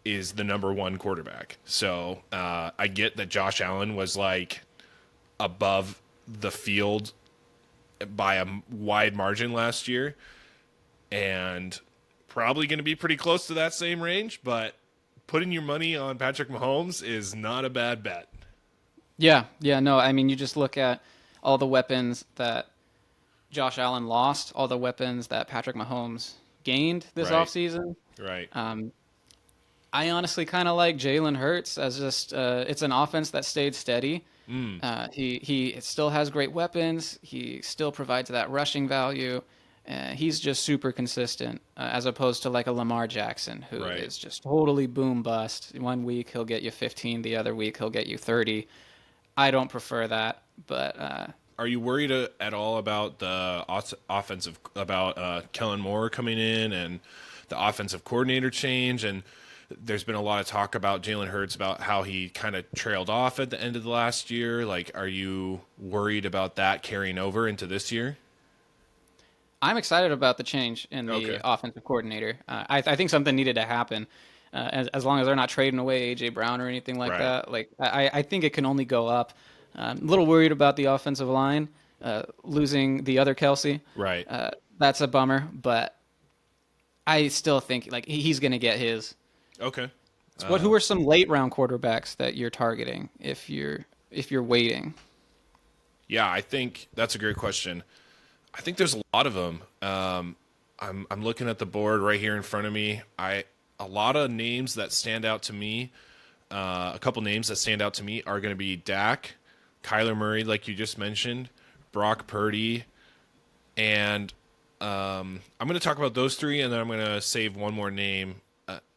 B: the number one quarterback. So I get that Josh Allen was like above the field by a wide margin last year, and probably going to be pretty close to that same range. But putting your money on Patrick Mahomes is not a bad bet.
A: Yeah, yeah, no, I mean, you just look at all the weapons that Josh Allen lost, all the weapons that Patrick Mahomes gained this
B: Right.
A: offseason.
B: Right.
A: I honestly kind of like Jalen Hurts as just it's an offense that stayed steady. He still has great weapons. He still provides that rushing value. He's just super consistent, as opposed to like a Lamar Jackson, who
B: Right.
A: is just totally boom bust. One week he'll get you 15, the other week he'll get you 30. I don't prefer that, but
B: Are you worried at all about the offensive about Kellen Moore coming in and the offensive coordinator change? And there's been a lot of talk about Jalen Hurts about how he kind of trailed off at the end of the last year. Like, are you worried about that carrying over into this year?
A: I'm excited about the change in
B: Okay.
A: the offensive coordinator. I think something needed to happen. As long as they're not trading away AJ Brown or anything like
B: Right.
A: that, like I think it can only go up. A little worried about the offensive line losing the other Kelsey.
B: Right.
A: That's a bummer, but I still think like he's going to get his.
B: Okay.
A: So who are some late round quarterbacks that you're targeting if you're waiting?
B: Yeah, I think that's a great question. I think there's a lot of them. I'm looking at the board right here in front of me. A lot of names that stand out to me. A couple names that stand out to me are going to be Dak, Kyler Murray, like you just mentioned, Brock Purdy, and I'm going to talk about those three, and then I'm going to save one more name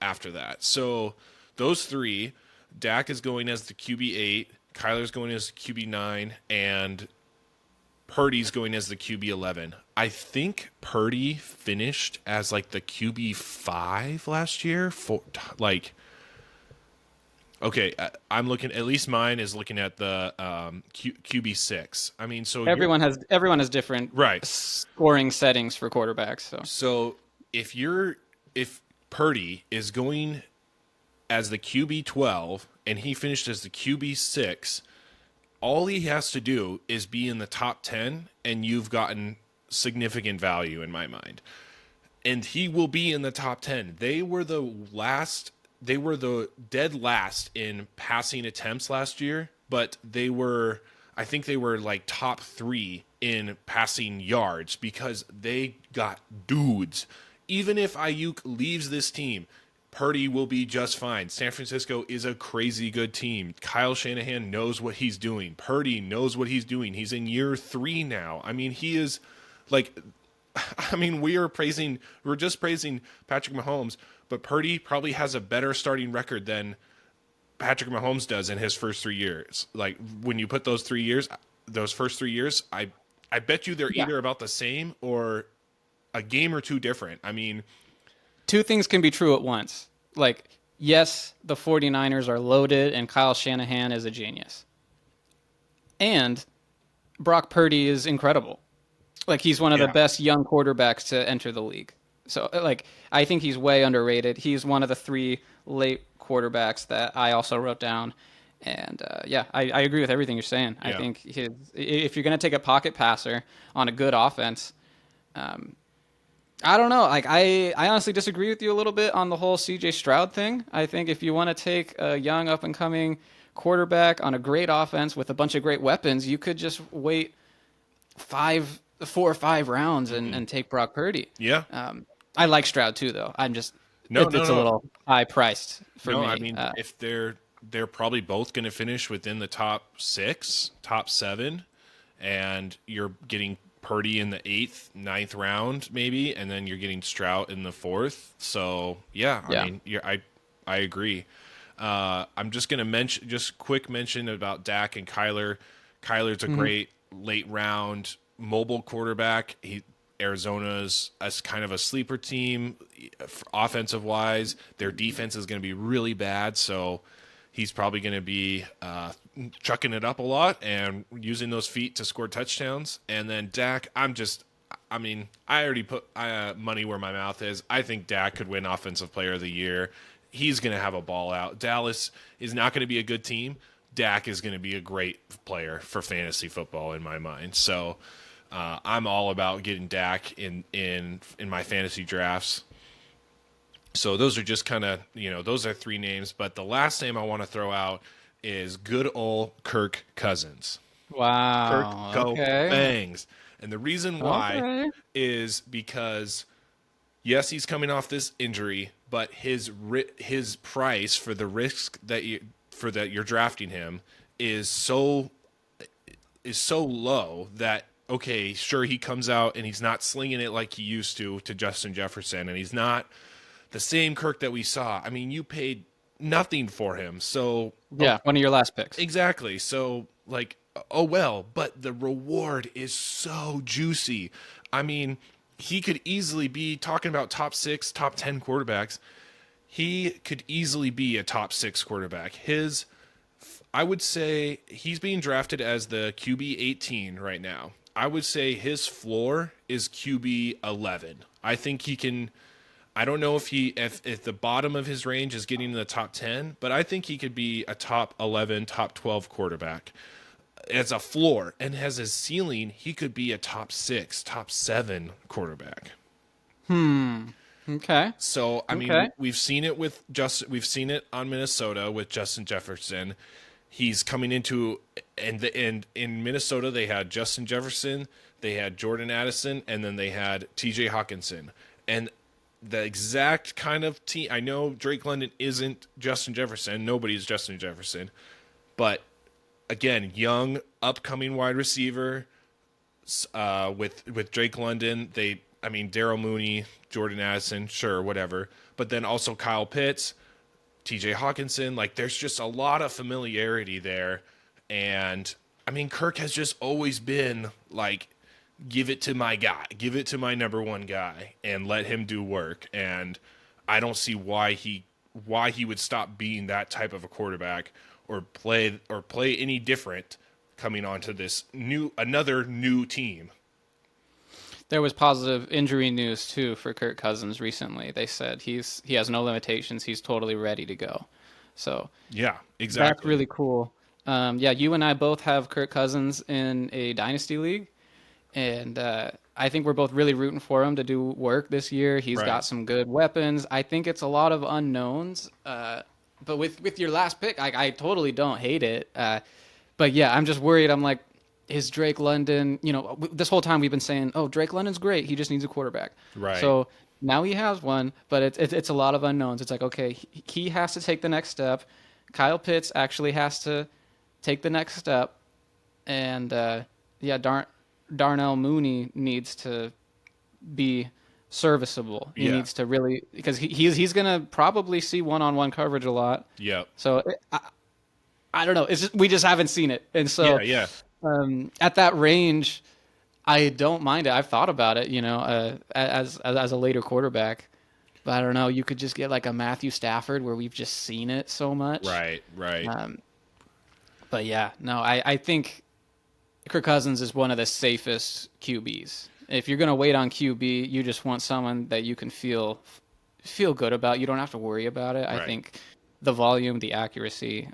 B: after that. So those three, Dak is going as the QB8, Kyler's going as the QB9, and Purdy's going as the QB11. I think Purdy finished as like the QB5 last year. Okay, I'm looking. At least mine is looking at the QB6. I mean, so you're
A: Everyone has different
B: right.
A: scoring settings for quarterbacks. So
B: So if Purdy is going as the QB12 and he finished as the QB6, all he has to do is be in the top 10, and you've gotten significant value in my mind. And he will be in the top 10. They were the dead last in passing attempts last year, but I think they were like top 3 in passing yards because they got dudes. Even if Ayuk leaves this team, Purdy will be just fine. San Francisco is a crazy good team. Kyle Shanahan knows what he's doing. Purdy knows what he's doing. He's in year 3 now. I mean, he is like, I mean, we're just praising Patrick Mahomes, but Purdy probably has a better starting record than Patrick Mahomes does in his first 3 years. Like when you put those first 3 years, I bet you they're
A: Yeah.
B: either about the same or a game or two different. I mean,
A: Two things can be true at once. Like, yes, the 49ers are loaded and Kyle Shanahan is a genius. And Brock Purdy is incredible. Like, he's one of the
B: yeah,
A: best young quarterbacks to enter the league. So, like, I think he's way underrated. He's one of the 3 late quarterbacks that I also wrote down. And yeah, I agree with everything you're saying. I
B: yeah.
A: think if you're going to take a pocket passer on a good offense, I don't know. Like I honestly disagree with you a little bit on the whole CJ Stroud thing. I think if you want to take a young up and coming quarterback on a great offense with a bunch of great weapons, you could just wait 4 or 5 rounds and take Brock Purdy.
B: Yeah.
A: I like Stroud too, though.
B: No, no,
A: It's a
B: no.
A: little high priced for
B: No, I
A: me.
B: mean, if they're probably both going to finish within the top 6, top 7, and you're getting Purdy in the 8th, ninth round maybe, and then you're getting Stroud in the 4th. So yeah, I
A: Yeah.
B: mean, I agree. I'm just going to quick mention about Dak and Kyler. Kyler's a
A: Hmm.
B: great late round mobile quarterback. Arizona's as kind of a sleeper team, offensive wise. Their defense is going to be really bad, so he's probably going to be chucking it up a lot and using those feet to score touchdowns. And then Dak, I mean, I already put money where my mouth is. I think Dak could win Offensive Player of the Year. He's going to have a ball out. Dallas is not going to be a good team. Dak is going to be a great player for fantasy football in my mind. So I'm all about getting Dak in my fantasy drafts. So those are just kind of, those are 3 names. But the last name I want to throw out is good old Kirk Cousins. Kirk
A: Wow.
B: go
A: Okay.
B: bangs. And the reason why
A: Okay.
B: is because yes, he's coming off this injury, but his price for the risk that you're drafting him is so low that okay, sure he comes out and he's not slinging it like he used to Justin Jefferson, and he's not the same Kirk that we saw. I mean, you paid nothing for him, so
A: Yeah. One of your last picks.
B: exactly. So like, oh well, but the reward is so juicy. I mean, he could easily be talking about top 6, top 10 quarterbacks. He could easily be a top 6 quarterback. I would say he's being drafted as the QB 18 right now. I would say his floor is QB 11. I think he can. I don't know if the bottom of his range is getting in the top 10, but I think he could be a top 11, top 12 quarterback as a floor, and as his ceiling, he could be a top 6, top 7 quarterback.
A: Okay.
B: So I mean,
A: Okay.
B: we've seen it on Minnesota with Justin Jefferson. He's coming into and in Minnesota they had Justin Jefferson, they had Jordan Addison, and then they had T.J. Hawkinson, and the exact kind of team. I know Drake London isn't Justin Jefferson. Nobody's Justin Jefferson, but again, young upcoming wide receiver with Drake London. I mean, Daryl Mooney, Jordan Addison, sure, whatever. But then also Kyle Pitts, T.J. Hawkinson. Like, there's just a lot of familiarity there, and I mean, Kirk has just always been like, give it to my guy, give it to my number one guy, and let him do work. And I don't see why he would stop being that type of a quarterback or play any different coming onto this another new team.
A: There was positive injury news too for Kirk Cousins recently. They said he has no limitations. He's totally ready to go. So
B: Yeah,
A: that's
B: exactly.
A: really cool. Yeah, you and I both have Kirk Cousins in a dynasty league, and I think we're both really rooting for him to do work this year. He's
B: Right.
A: got some good weapons. I think it's a lot of unknowns. But with your last pick, I totally don't hate it. But yeah, I'm just worried. I'm like, is Drake London? This whole time we've been saying, oh, Drake London's great. He just needs a quarterback.
B: Right.
A: So now he has one, but it's a lot of unknowns. It's like, okay, he has to take the next step. Kyle Pitts actually has to take the next step, and yeah, Darnell Mooney needs to be serviceable. He
B: Yeah.
A: needs to really because he's gonna probably see one-on-one coverage a lot.
B: Yep.
A: So I don't know. It's just we just haven't seen it, and
B: Yeah.
A: so
B: Yeah.
A: at that range, I don't mind it. I've thought about it, as a later quarterback. But I don't know. You could just get like a Matthew Stafford where we've just seen it so much.
B: Right. Right.
A: Um, but yeah, no, I think Kirk Cousins is one of the safest QBs. If you're gonna wait on QB, you just want someone that you can feel good about. You don't have to worry about it. I
B: Right.
A: think the volume, the accuracy,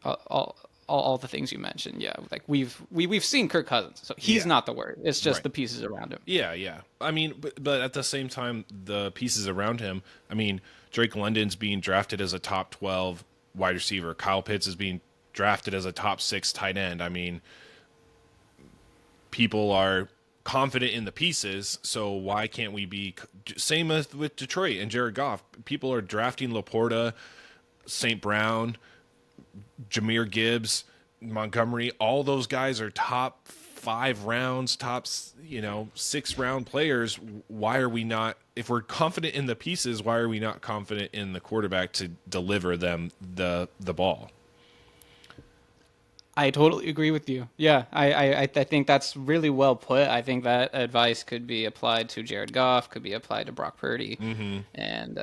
A: all the things you mentioned. Yeah, like we've seen Kirk Cousins, so he's
B: Yeah.
A: not the worry. It's just
B: Right.
A: the pieces around him.
B: Yeah, yeah. I mean, but at the same time, the pieces around him. I mean, Drake London's being drafted as a top 12 wide receiver. Kyle Pitts is being drafted as a top 6 tight end. I mean, people are confident in the pieces, so why can't we be same as with Detroit and Jared Goff? People are drafting Laporta, St. Brown, Jameer Gibbs, Montgomery, all those guys are top 5 rounds, top 6 round players. Why are we not? If we're confident in the pieces, why are we not confident in the quarterback to deliver them the ball?
A: I totally agree with you. Yeah, I think that's really well put. I think that advice could be applied to Jared Goff, could be applied to Brock Purdy, and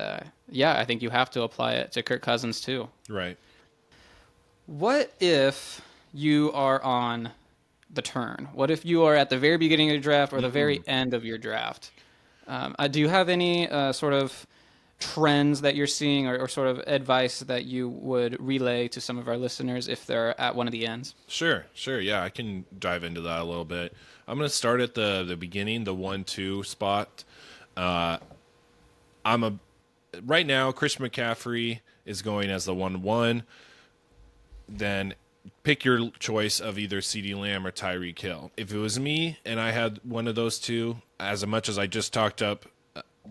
A: yeah, I think you have to apply it to Kirk Cousins too.
B: Right.
A: What if you are on the turn? What if you are at the very beginning of your draft or the very end of your draft? Do you have any sort of trends that you're seeing or sort of advice that you would relay to some of our listeners if they're at one of the ends?
B: Sure, sure. Yeah, I can dive into that a little bit. I'm going to start at the beginning, the 1-2 spot. I'm a right now. Christian McCaffrey is going as the 1-1. Then pick your choice of either CeeDee Lamb or Tyreek Hill. If it was me and I had one of those two, as much as I just talked up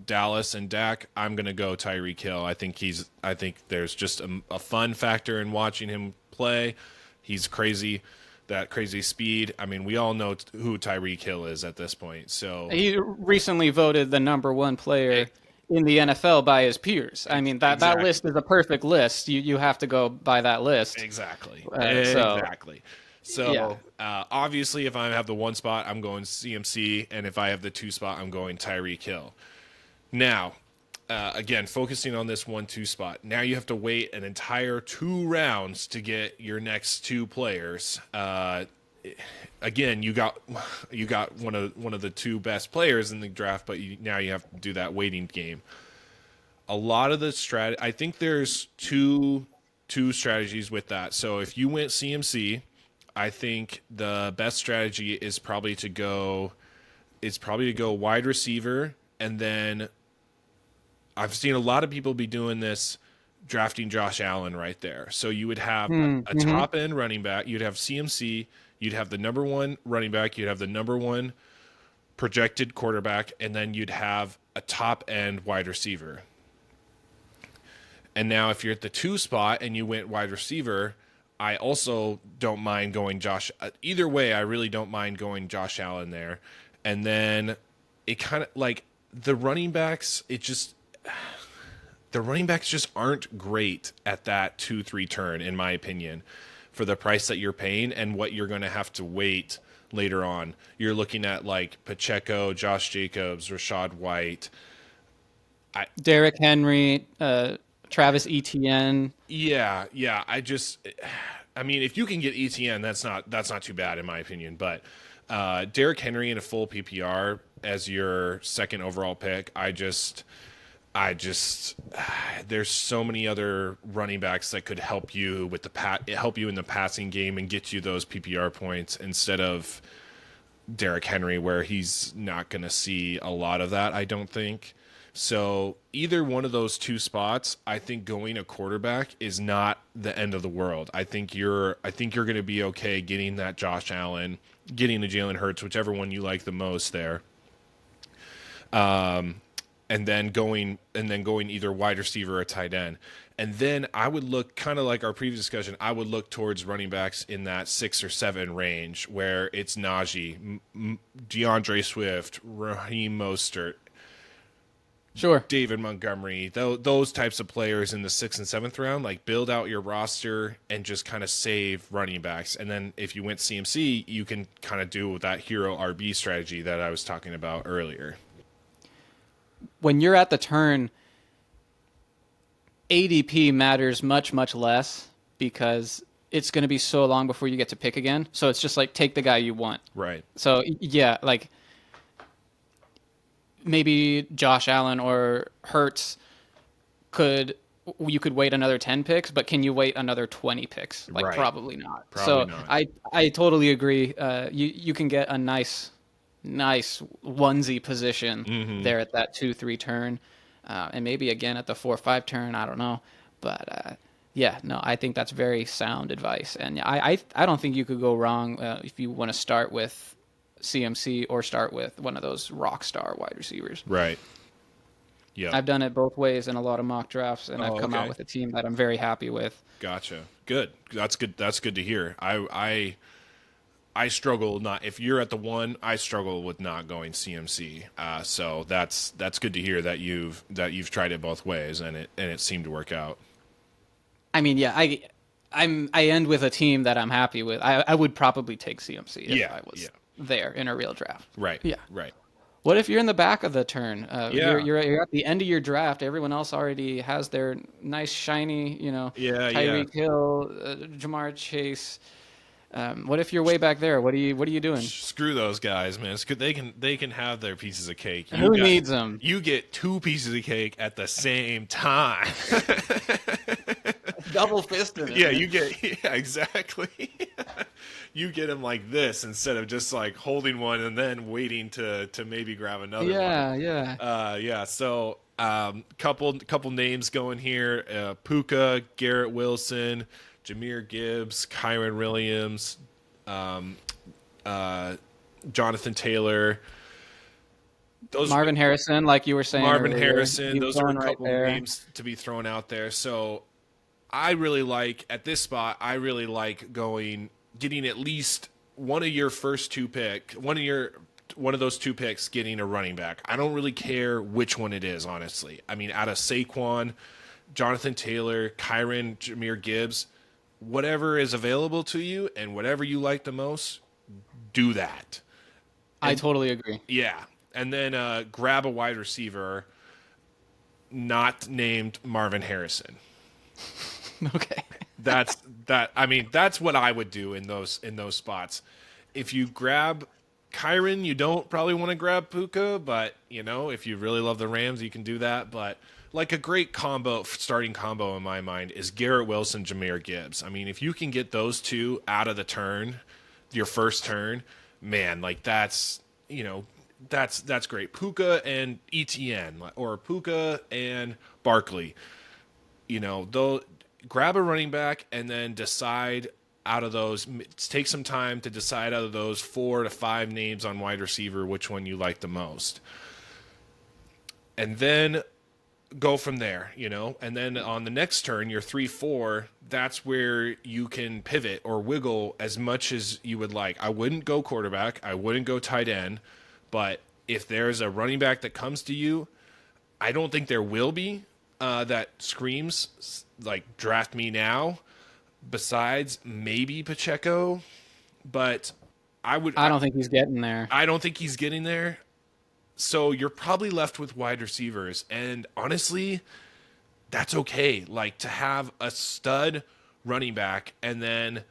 B: Dallas and Dak, I'm going to go Tyreek Hill. I think there's just a fun factor in watching him play. He's crazy, that crazy speed. I mean, we all know who Tyreek Hill is at this point. So
A: He recently voted the number one player in the NFL by his peers. I mean, that
B: Exactly.
A: list is a perfect list. You have to go by that list.
B: Exactly.
A: So
B: Exactly. So
A: yeah.
B: obviously, if I have the 1 spot, I'm going CMC, and if I have the 2 spot, I'm going Tyreek Hill. Now, again, focusing on this 1-2 spot. Now you have to wait an entire 2 rounds to get your next 2 players. Again, you got one of the 2 best players in the draft, but now you have to do that waiting game. A lot of the I think there's two strategies with that. So if you went CMC, I think the best strategy is probably to go wide receiver, and then I've seen a lot of people be doing this, drafting Josh Allen right there. So you would have a top end running back, you'd have CMC, you'd have the number 1 running back, you'd have the number 1 projected quarterback, and then you'd have a top end wide receiver. And now if you're at the 2 spot and you went wide receiver, I also don't mind going either way, I really don't mind going Josh Allen there. And then it kind of like the running backs just aren't great at that 2-3 turn, in my opinion, for the price that you're paying and what you're going to have to wait later on. You're looking at like Pacheco, Josh Jacobs, Rashad White.
A: Derrick Henry, Travis Etienne.
B: Yeah. I mean, if you can get ETN, that's not too bad in my opinion. But Derrick Henry in a full PPR as your second overall pick, I just there's so many other running backs that could help you with help you in the passing game and get you those PPR points instead of Derrick Henry, where he's not going to see a lot of that, I don't think. So either one of those two spots, I think going a quarterback is not the end of the world. I think you're going to be okay getting that Josh Allen, getting the Jalen Hurts, whichever one you like the most there. And then going either wide receiver or tight end. And then I would look kind of like our previous discussion. I would look towards running backs in that 6 or 7 range, where it's Najee, DeAndre Swift, Raheem Mostert,
A: Sure.
B: David Montgomery, those types of players in the 6th and 7th round. Like, build out your roster and just kind of save running backs. And then if you went CMC, you can kind of do that hero RB strategy that I was talking about earlier.
A: When you're at the turn, ADP matters much, much less because it's going to be so long before you get to pick again. So it's just like take the guy you want.
B: Right.
A: So yeah, like maybe Josh Allen or Hurts could you could wait another 10 picks, but can you wait another 20 picks? Like
B: Right.
A: probably not.
B: Probably
A: So
B: not.
A: I totally agree. You can get a nice onesie position there at that 2-3 turn, and maybe again at the 4-5 turn. I don't know, but yeah, no, I think that's very sound advice, and I don't think you could go wrong if you want to start with CMC or start with one of those rock star wide receivers.
B: Right. Yep.
A: I've done it both ways in a lot of mock drafts, and I've
B: Oh,
A: come out
B: okay.
A: with a team that I'm very happy with.
B: Gotcha. Good. That's good. That's good to hear. I struggle not if you're at the one. I struggle with not going CMC. So that's good to hear that you've tried it both ways and it seemed to work out.
A: I mean, yeah, I end with a team that I'm happy with. I would probably take CMC if
B: Yeah.
A: I
B: Yeah.
A: was there in a real draft.
B: Right.
A: Yeah.
B: Right.
A: What if you're in the back of the turn?
B: Yeah.
A: You're at the end of your draft. Everyone else already has their nice shiny,
B: Yeah. Yeah.
A: Tyreek Hill, Jamar Chase. What if you're way back there? What are you doing?
B: Screw those guys, man. It's good. They can have their pieces of cake.
A: Who needs them?
B: You get two pieces of cake at the same time.
A: Double fisted.
B: Yeah, you get yeah, exactly. You get them like this instead of just like holding one and then waiting to maybe grab another one.
A: Yeah, yeah.
B: Yeah. So couple names going here: Puka, Garrett Wilson, Jameer Gibbs, Kyron Williams, Jonathan Taylor. Those
A: Marvin Harrison, like you were saying
B: Marvin
A: earlier,
B: Harrison.
A: he was
B: Those are a
A: going right
B: couple
A: there.
B: names to be thrown out there. So I really like at this spot. I really like getting at least one of your first two pick, one of those two picks, getting a running back. I don't really care which one it is, honestly. I mean, out of Saquon, Jonathan Taylor, Kyron, Jameer Gibbs, whatever is available to you and whatever you like the most, do that.
A: I totally agree.
B: Yeah. And then grab a wide receiver not named Marvin Harrison.
A: Okay.
B: That's what I would do in those spots. If you grab Kyron, you don't probably want to grab Puka, but if you really love the Rams, you can do that. But like a great starting combo in my mind is Garrett Wilson, Jameer Gibbs. I mean, if you can get those two out of the turn, your first turn, man, like that's great. Puka and ETN or Puka and Barkley. Though grab a running back and then decide out of those. Take some time to decide out of those 4 to 5 names on wide receiver which one you like the most, and then go from there. And then on the next turn, your 3-4. That's where you can pivot or wiggle as much as you would like. I wouldn't go quarterback. I wouldn't go tight end. But if there's a running back that comes to you, I don't think there will be that screams like draft me now. Besides maybe Pacheco, but
A: I don't think he's getting there.
B: I don't think he's getting there. So you're probably left with wide receivers, and honestly, that's okay. Like to have a stud running back and then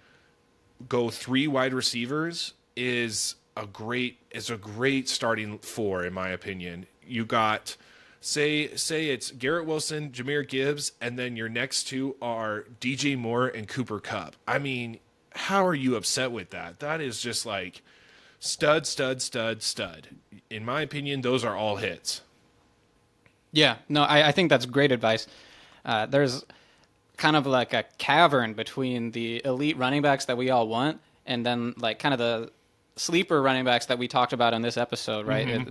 B: go 3 wide receivers is a great starting 4 in my opinion. You got Say it's Garrett Wilson, Jameer Gibbs, and then your next two are DJ Moore and Cooper Kupp. I mean, how are you upset with that? That is just like stud, stud, stud, stud. In my opinion, those are all hits.
A: Yeah, no, I think that's great advice. There's kind of like a cavern between the elite running backs that we all want and then like kind of the sleeper running backs that we talked about in this episode, right?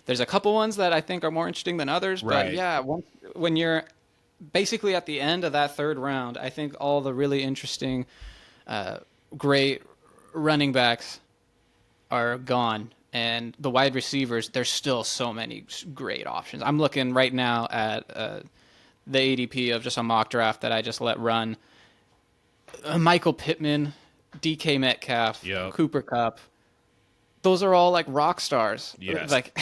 A: There's a couple ones that I think are more interesting than others, but
B: Right.
A: yeah, when you're basically at the end of that third round, I think all the really interesting, great running backs are gone. And the wide receivers, there's still so many great options. I'm looking right now at the ADP of just a mock draft that I just let run. Michael Pittman, DK Metcalf,
B: Yep.
A: Cooper Cup. Those are all like rock stars.
B: Yes.
A: Like,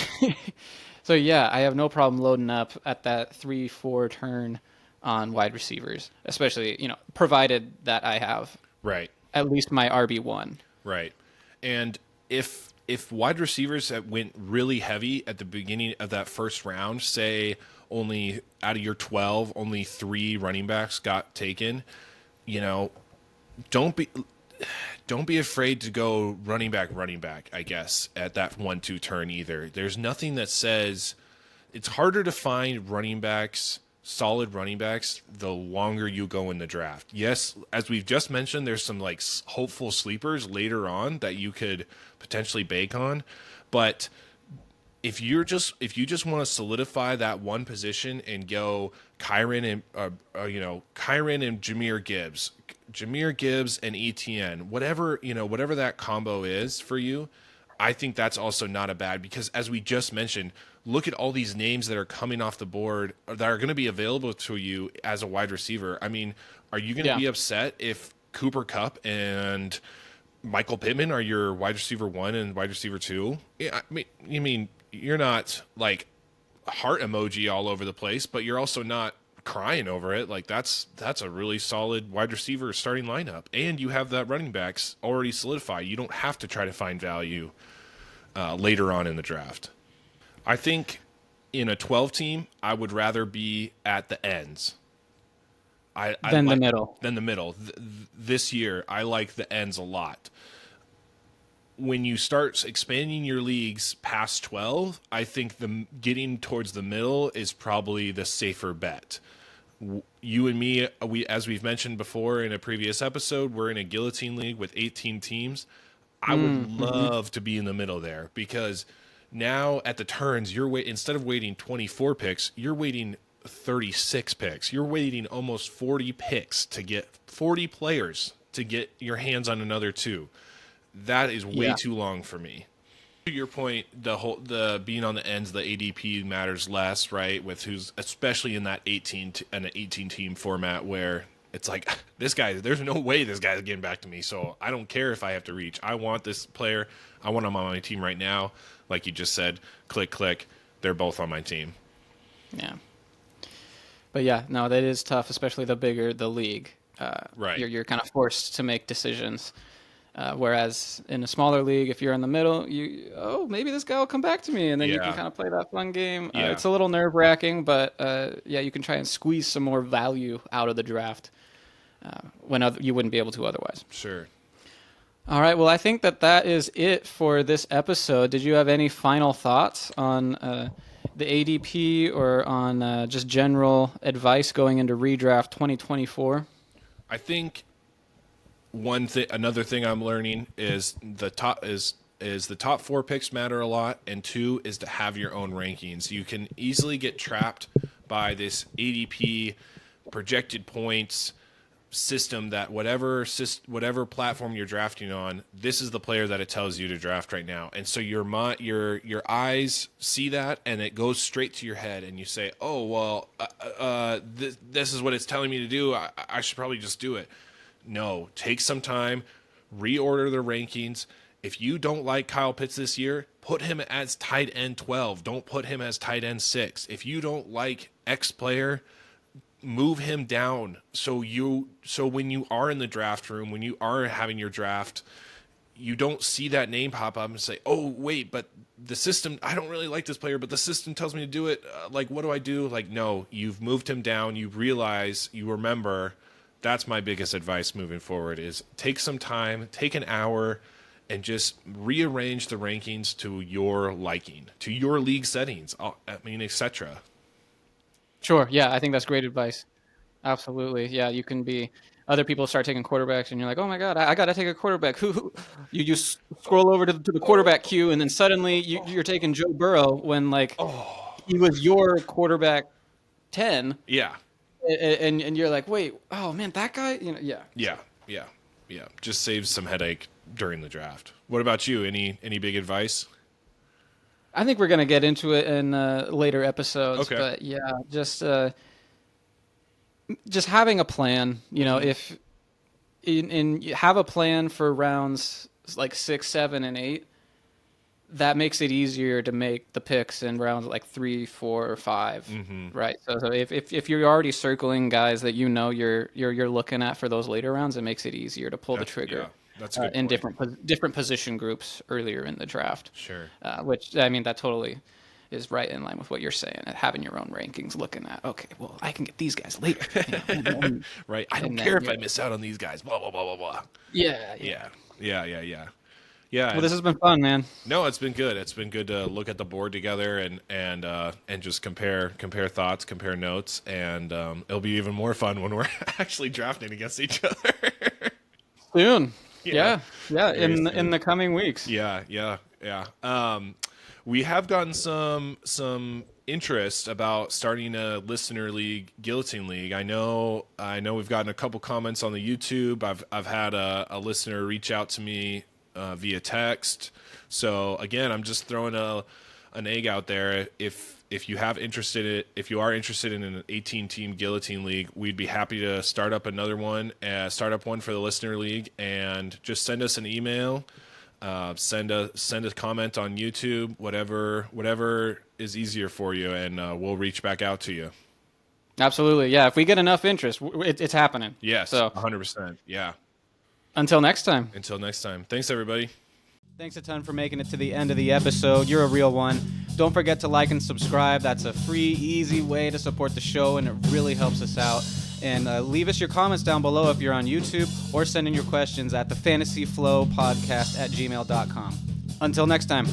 A: so yeah, I have no problem loading up at that 3-4 turn on wide receivers, especially provided that I have
B: Right.
A: at least my RB1.
B: Right. And if wide receivers that went really heavy at the beginning of that first round, say only out of your 12, only 3 running backs got taken, you know, don't be afraid to go running back, I guess, at that 1-2 turn either. There's nothing that says it's harder to find solid running backs, the longer you go in the draft. Yes, as we've just mentioned, there's some like hopeful sleepers later on that you could potentially bake on, but if you just want to solidify that one position and go Kyron and Jameer Gibbs and ETN, whatever that combo is for you, I think that's also not a bad, because as we just mentioned, look at all these names that are coming off the board that are going to be available to you as a wide receiver. I mean, are you going to
A: Yeah.
B: be upset if Cooper Kupp and Michael Pittman are your wide receiver 1 and wide receiver 2? Yeah, you mean you're not like heart emoji all over the place, but you're also not crying over it. Like that's a really solid wide receiver starting lineup, and you have that running backs already solidified. You don't have to try to find value later on in the draft. I think in a 12 team, I would rather be at the ends. I
A: Then the
B: like
A: middle.
B: than the middle. This year, I like the ends a lot. When you start expanding your leagues past 12, I think the getting towards the middle is probably the safer bet. You and me, as we've mentioned before in a previous episode, we're in a guillotine league with 18 teams. I would
A: Mm-hmm.
B: love to be in the middle there, because now at the turns, instead of waiting 24 picks, you're waiting 36 picks. You're waiting almost 40 picks to get 40 players to get your hands on another two. That is way
A: Yeah.
B: too long for me. To your point, the being on the ends, the ADP matters less, right? With who's, especially in that 18 team format where it's like this guy, there's no way this guy's getting back to me. So I don't care if I have to reach. I want this player. I want him on my team right now. Like you just said, click, click. They're both on my team.
A: Yeah. But yeah, no, that is tough, especially the bigger the league.
B: Right.
A: You're kind of forced to make decisions. Whereas in a smaller league, if you're in the middle, maybe this guy will come back to me, and then you can
B: Yeah.
A: kind of play that fun game.
B: Yeah.
A: It's a little nerve wracking, but yeah, you can try and squeeze some more value out of the draft when you wouldn't be able to otherwise.
B: Sure.
A: All right, well, I think that is it for this episode. Did you have any final thoughts on the ADP or on just general advice going into redraft 2024?
B: I think another thing I'm learning is the top 4 picks matter a lot, and 2 is to have your own rankings. You can easily get trapped by this ADP projected points system that whatever platform you're drafting on, this is the player that it tells you to draft right now. And so your eyes see that, and it goes straight to your head, and you say, "Oh, well, this is what it's telling me to do. I should probably just do it." No, take some time, reorder the rankings. If you don't like Kyle Pitts this year, put him as tight end 12. Don't put him as tight end 6. If you don't like X player, move him down. So when you are in the draft room, when you are having your draft, you don't see that name pop up and say, oh, wait, but the system, I don't really like this player, but the system tells me to do it. Like, what do I do? Like, no, you've moved him down. You realize, you remember. That's my biggest advice moving forward is take some time, take an hour, and just rearrange the rankings to your liking, to your league settings, etc.
A: Sure. Yeah, I think that's great advice. Absolutely. Yeah, you can be. Other people start taking quarterbacks, and you're like, "Oh my God, I got to take a quarterback." Who? You just scroll over to the quarterback queue, and then suddenly you're taking Joe Burrow when like he was your quarterback 10,
B: Yeah.
A: and you're like, "Wait, oh man, that guy." Yeah.
B: Yeah. Just saves some headache during the draft. What about you? Any big advice?
A: I think we're gonna get into it in later episodes,
B: Okay.
A: but yeah, just having a plan. If you have a plan for rounds like 6, 7, and 8, that makes it easier to make the picks in rounds like 3, 4, or 5, right? So if you're already circling guys that you're looking at for those later rounds, it makes it easier to pull the trigger.
B: Yeah, that's a good
A: In
B: point.
A: different position groups earlier in the draft.
B: Sure.
A: Which I mean that totally is right in line with what you're saying. Having your own rankings, looking at okay, well I can get these guys later.
B: Right. I don't care if I miss out on these guys. Blah blah blah blah blah.
A: Yeah.
B: Yeah.
A: Well, this has been fun, man.
B: No, it's been good. It's been good to look at the board together and just compare thoughts, compare notes, and it'll be even more fun when we're actually drafting against each other.
A: Soon.
B: Yeah.
A: Yeah. In the coming weeks.
B: Yeah. We have gotten some interest about starting a listener league, Guillotine League. I know we've gotten a couple comments on the YouTube. I've had a listener reach out to me via text. So again, I'm just throwing an egg out there. If you are interested in an 18-team Guillotine League, we'd be happy to start up another one, start up one for the listener league, and just send us an email. Send a comment on YouTube, whatever is easier for you, and we'll reach back out to you.
A: Absolutely. Yeah. If we get enough interest, it's happening.
B: Yes.
A: So
B: 100%. Yeah.
A: Until next time.
B: Thanks, everybody.
A: Thanks a ton for making it to the end of the episode. You're a real one. Don't forget to like and subscribe. That's a free, easy way to support the show, and it really helps us out. And leave us your comments down below if you're on YouTube, or send in your questions at thefantasyflowpodcast@gmail.com. Until next time.